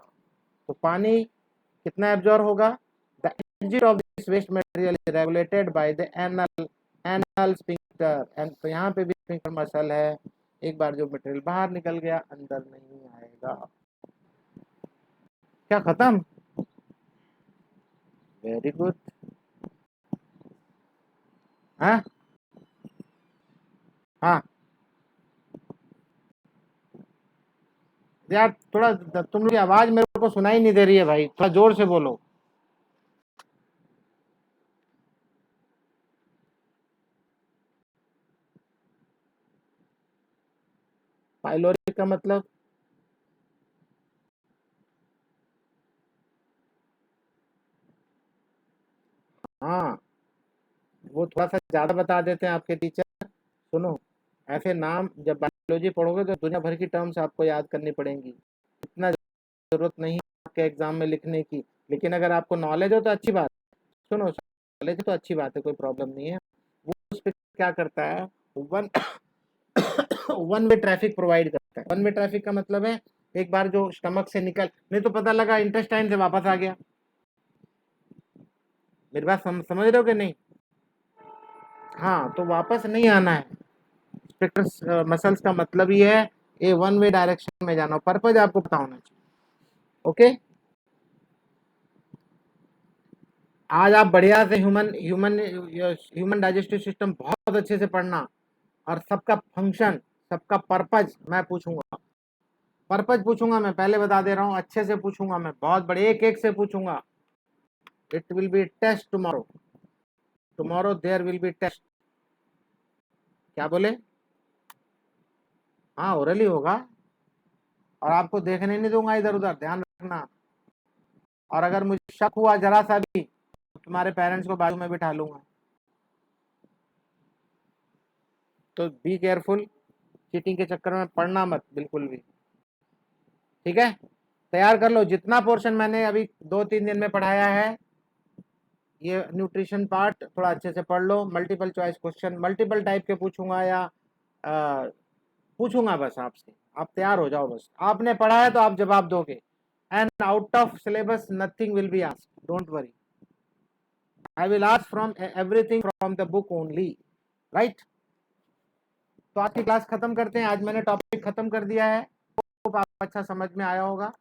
तो पानी कितना एब्जॉर्ब होगा, the exit of this waste material is regulated by the anal sphincter. तो यहाँ पे भी स्फिंक्टर मसल है, एक बार जो मटेरियल बाहर निकल गया अंदर नहीं आएगा। क्या खत्म, वेरी गुड। हाँ हाँ यार, थोड़ा तुम लोग की आवाज मेरे को सुनाई नहीं दे रही है भाई, थोड़ा जोर से बोलो। पाइलोरी का मतलब, हाँ वो थोड़ा सा ज्यादा बता देते हैं आपके टीचर। सुनो, ऐसे नाम जब बायोलॉजी पढ़ोगे तो दुनिया भर की टर्म्स आपको याद करनी पड़ेंगी। इतना जरूरत नहीं है आपके एग्जाम में लिखने की, लेकिन अगर आपको नॉलेज हो तो अच्छी बात है। सुनो, नॉलेज तो अच्छी बात है, कोई प्रॉब्लम नहीं है। वो उस पर क्या करता है, one one way traffic provide करता है। वन वे ट्रैफिक का मतलब है एक बार जो स्टमक से निकल, नहीं तो पता लगा इंटेस्टाइन से वापस आ गया। मेरी बात समझ रहे हो कि नहीं, हाँ तो वापस नहीं आना है। स्पेक्टर मसल्स का मतलब ही है ये वन वे डायरेक्शन में जाना, पर्पज आपको पता होना चाहिए। ओके, आज आप बढ़िया से human human human digestive system बहुत अच्छे से पढ़ना, और सबका फंक्शन, सबका पर्पज मैं पूछूंगा। पर्पज पूछूंगा, मैं पहले बता दे रहा हूँ, अच्छे से पूछूंगा, मैं बहुत बड़े एक एक से पूछूंगा। It will be test tomorrow, tomorrow there will be test. क्या बोले, हाँ ओरली होगा, और आपको देखने नहीं दूंगा इधर उधर, ध्यान रखना। और अगर मुझे शक हुआ जरा सा भी तो तुम्हारे पेरेंट्स को बाजू में बिठा लूंगा। तो बी केयरफुल, चीटिंग के चक्कर में पढ़ना मत बिल्कुल भी, ठीक है। तैयार कर लो, जितना पोर्शन मैंने अभी 2-3 दिन में पढ़ाया है, ये न्यूट्रिशन पार्ट थोड़ा अच्छे से पढ़ लो। Multiple choice question multiple type के पूछूंगा, या पूछूंगा बस आपसे, आप तैयार हो जाओ, बस आपने पढ़ा है तो आप जवाब दोगे। And out of syllabus nothing will be asked, don't worry, I will ask from everything from the book only, right. तो आज की क्लास खत्म करते हैं, आज मैंने टॉपिक खत्म कर दिया है, आपको अच्छा समझ में आया होगा।